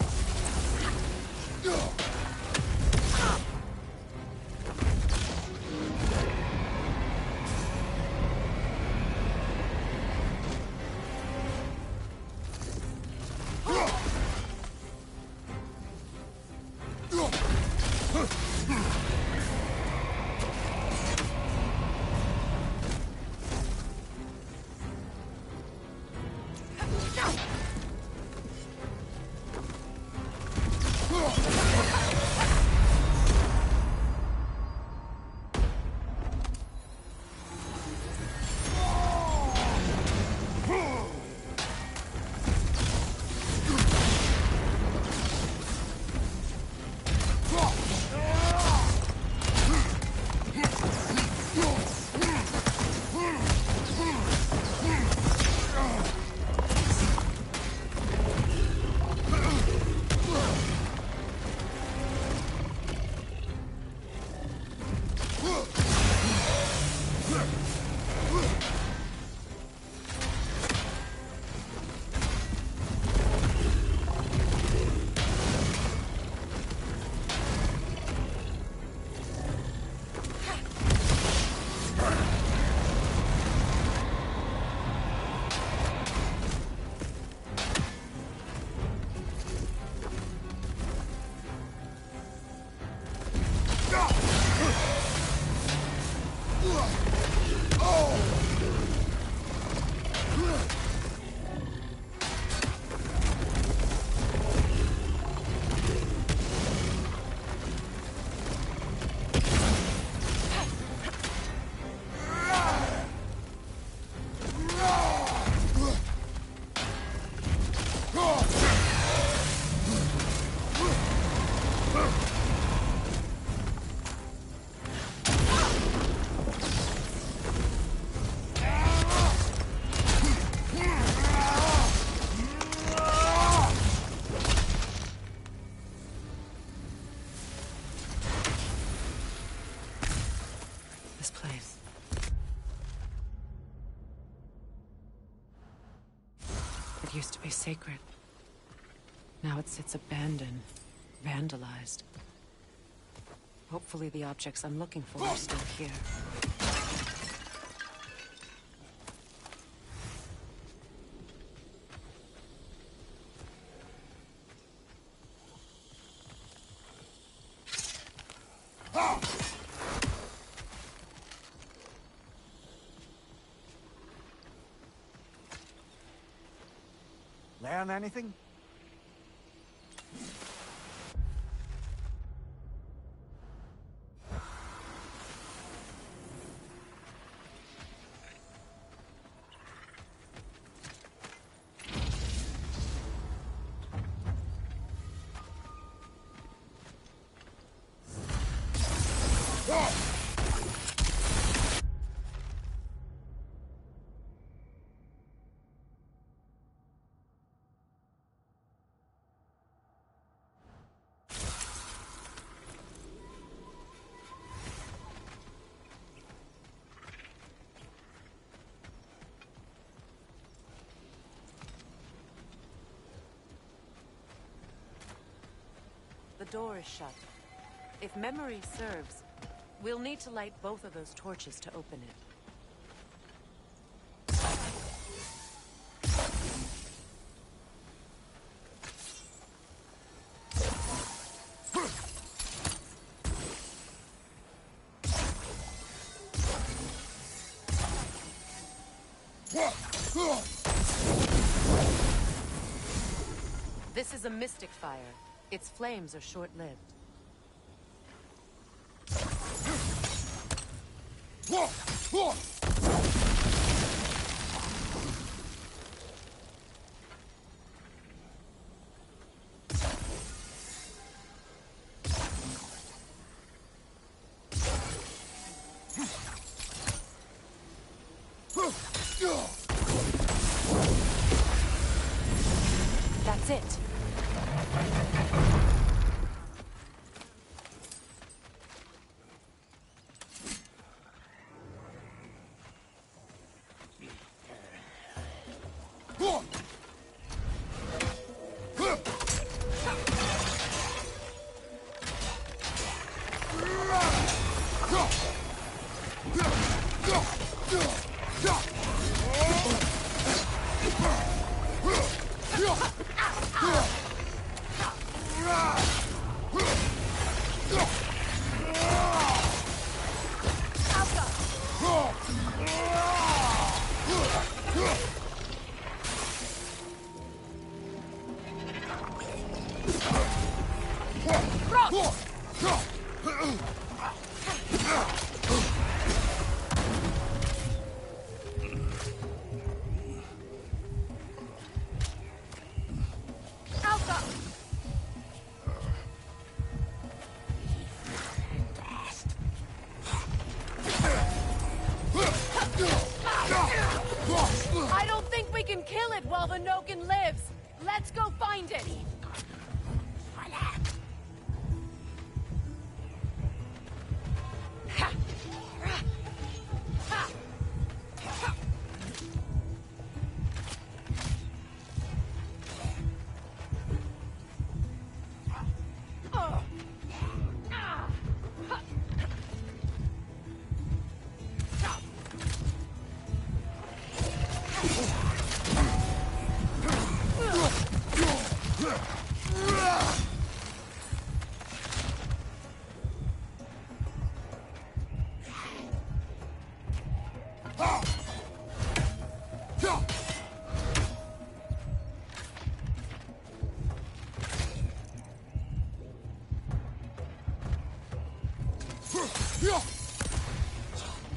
It used to be sacred. Now it sits abandoned, vandalized. Hopefully the objects I'm looking for are still here. learn anything? The door is shut. If memory serves, we'll need to light both of those torches to open it. This is a mystic fire. Its flames are short-lived. That's it. I don't think we can kill it while the Noken lives. Let's go find it.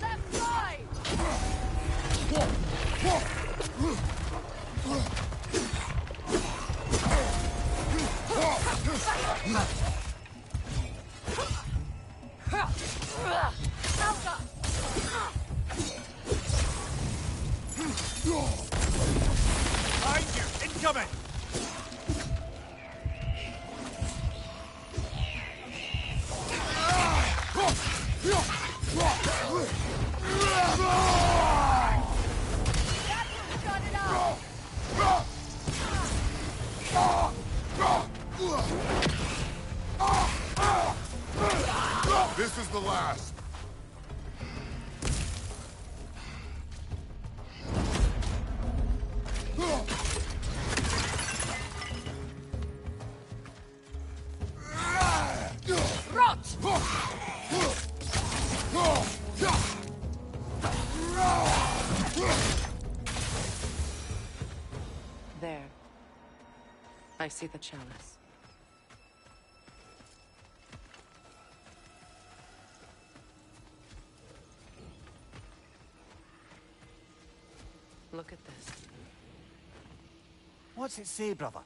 Left side! Behind you! Incoming! This is the last. There. I see the chalice. Look at this. What's it say, brother?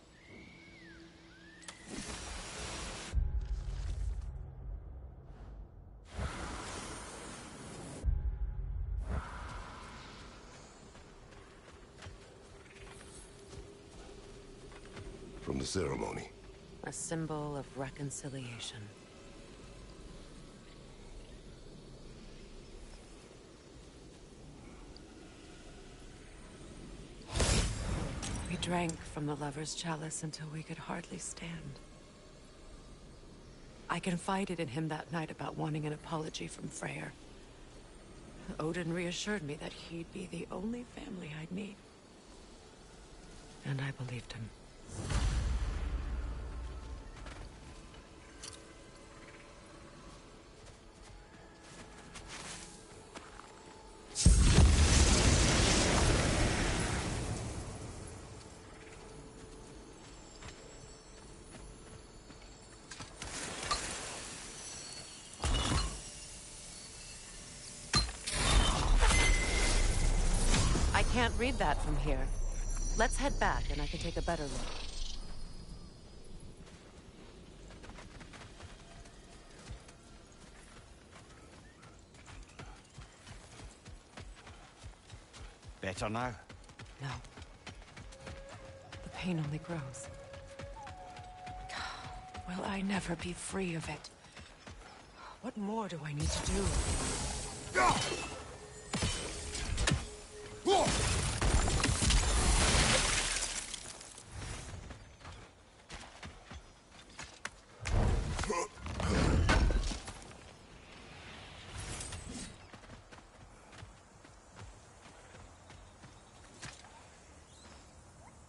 From the ceremony. A symbol of reconciliation. We drank from the lover's chalice until we could hardly stand. I confided in him that night about wanting an apology from Freyr. Odin reassured me that he'd be the only family I'd need. And I believed him. I can't read that from here. Let's head back and I can take a better look. Better now? No. The pain only grows. Will I never be free of it? What more do I need to do?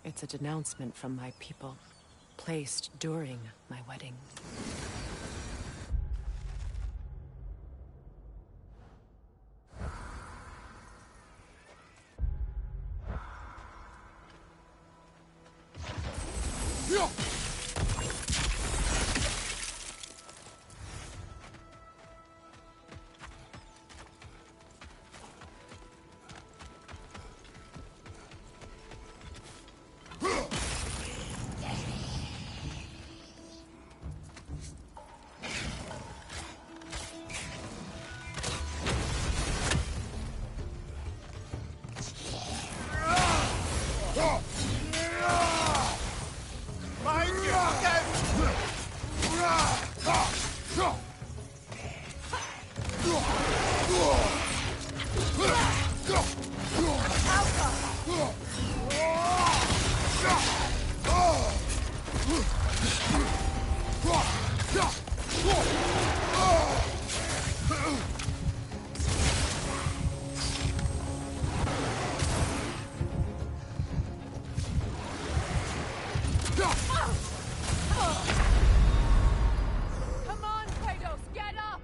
It's a denouncement from my people, placed during my wedding. Come on, Kratos, get up!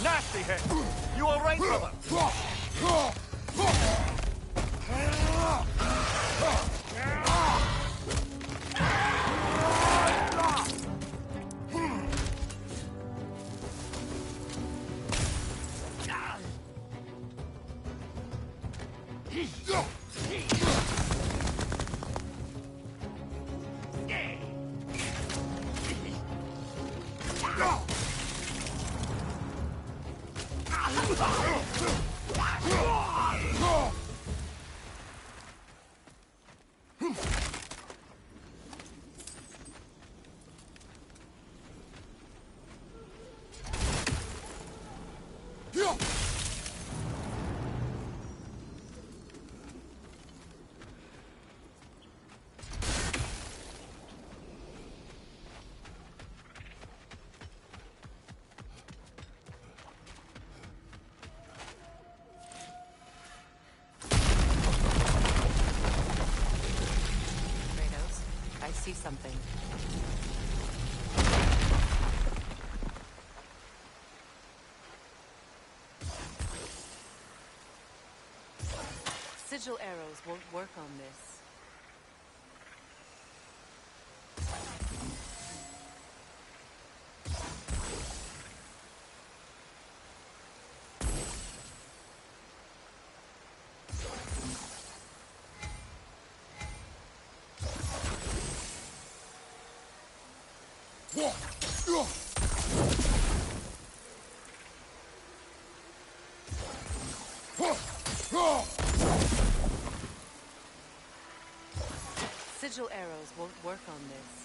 Nasty hit! You alright, brother? I see something. Sigil arrows won't work on this. Sigil arrows won't work on this.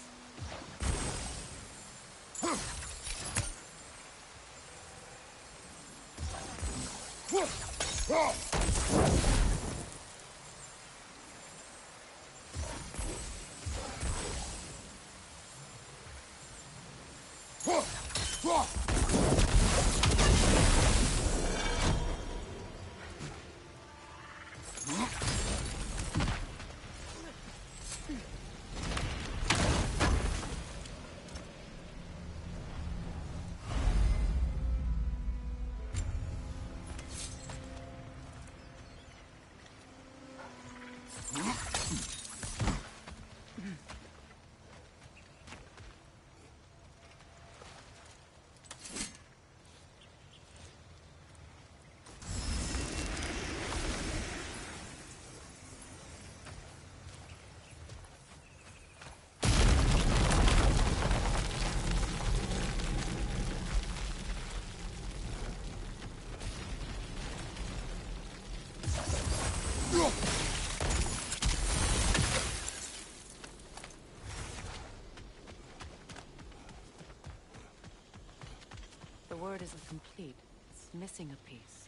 The word isn't complete. It's missing a piece.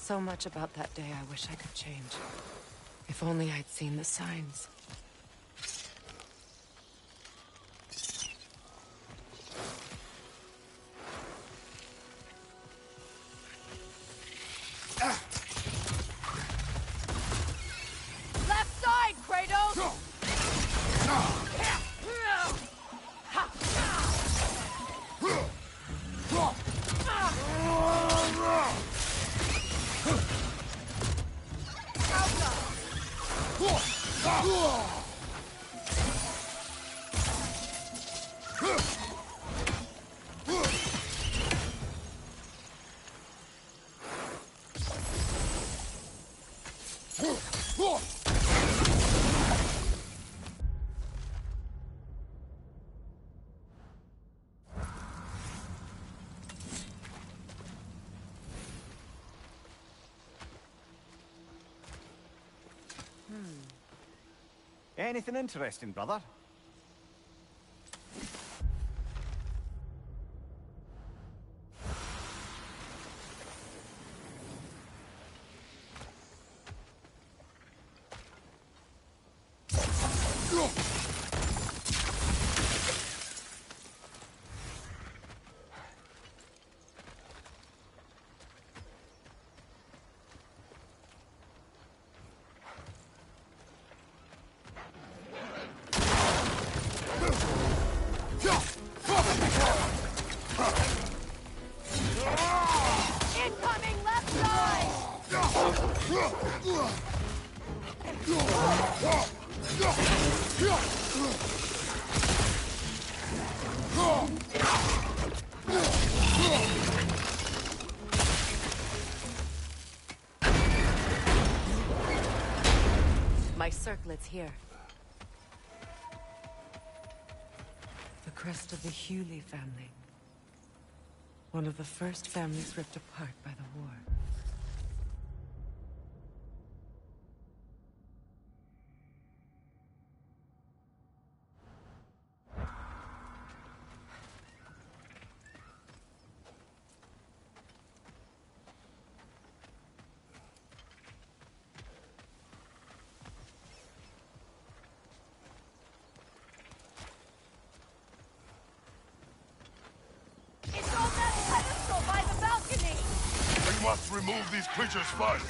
So much about that day I wish I could change. If only I'd seen the signs. Left side, Kratos! Anything interesting, brother? Incoming left side! My circlet's here. The crest of the Hewley family. One of the first families ripped apart by the war. We must remove these creatures first.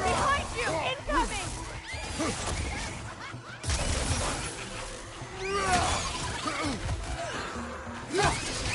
Behind you! Incoming! Got him!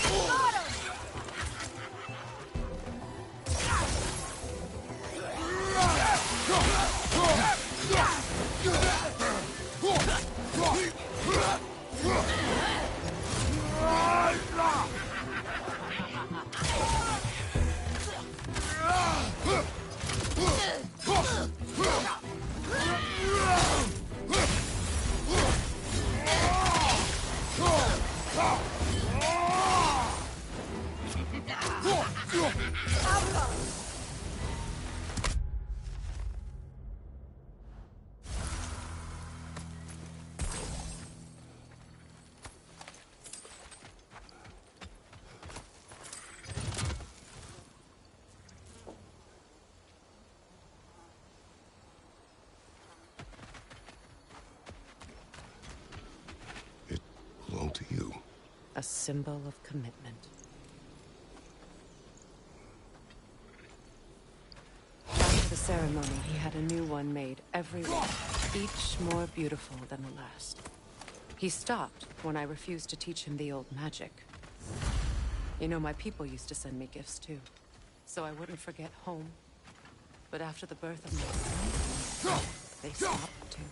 It belonged to you. A symbol of commitment. After the ceremony, he had a new one made every week, each more beautiful than the last. He stopped when I refused to teach him the old magic. You know, my people used to send me gifts too, so I wouldn't forget home. But after the birth of my son, they stopped too.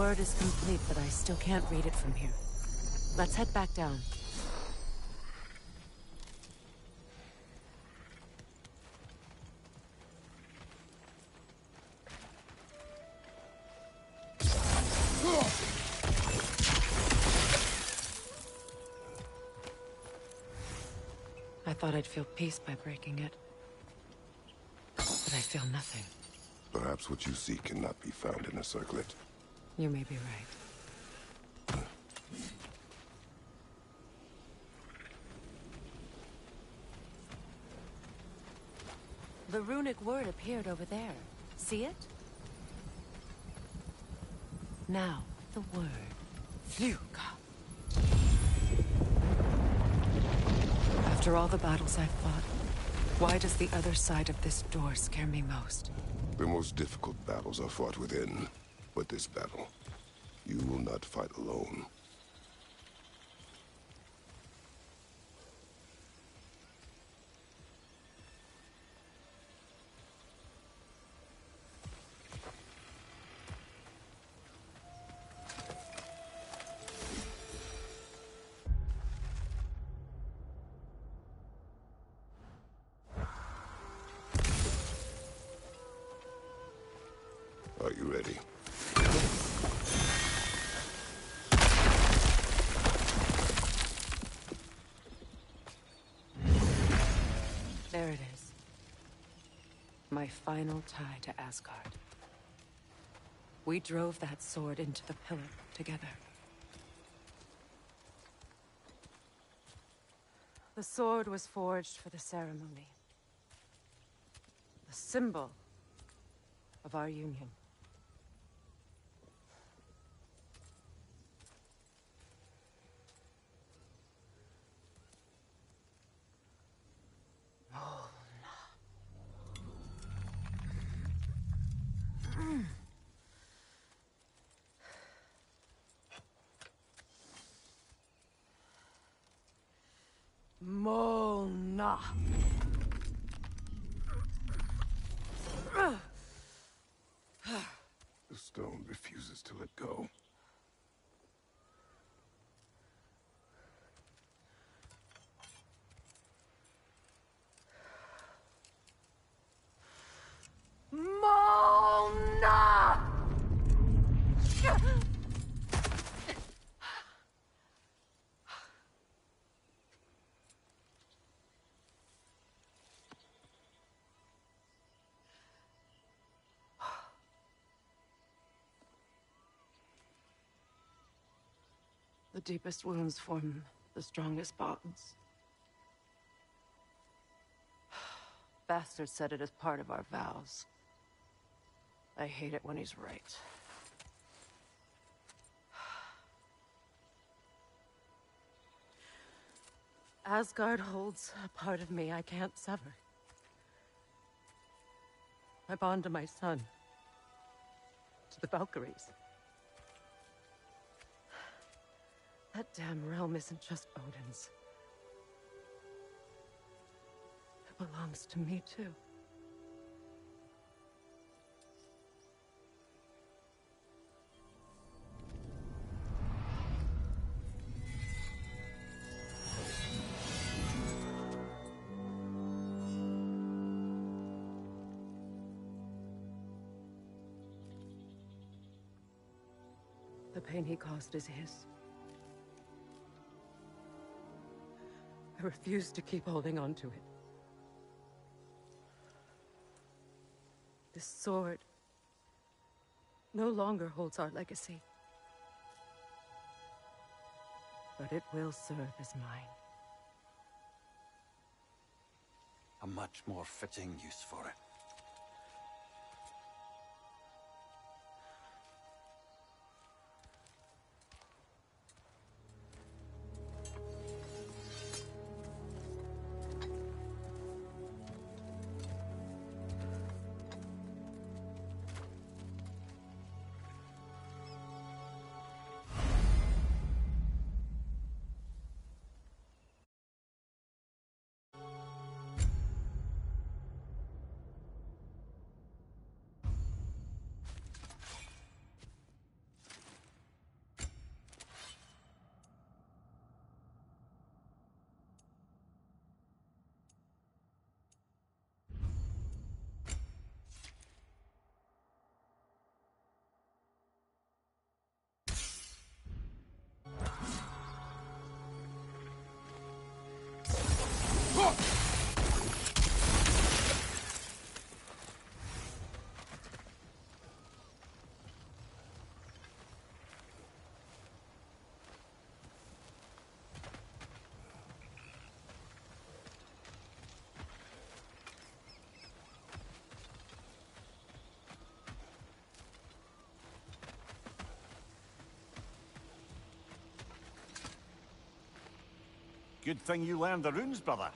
word is complete, but I still can't read it from here. Let's head back down. I thought I'd feel peace by breaking it. But I feel nothing. Perhaps what you seek cannot be found in a circlet. You may be right. The runic word appeared over there. See it? Now, the word. Fuka. After all the battles I've fought, why does the other side of this door scare me most? The most difficult battles are fought within. But this battle, you will not fight alone. Are you ready? There it is. My final tie to Asgard. We drove that sword into the pillar together. The sword was forged for the ceremony. The symbol of our union. Mona. The stone refuses to let go. Mona! The deepest wounds form the strongest bonds. Bastard said it as part of our vows. I hate it when he's right. Asgard holds a part of me I can't sever. I bond to my son. To the Valkyries. That damn realm isn't just Odin's. It belongs to me, too. The pain he caused is his. I refuse to keep holding on to it. This sword no longer holds our legacy. But it will serve as mine. A much more fitting use for it. Good thing you learned the runes, brother.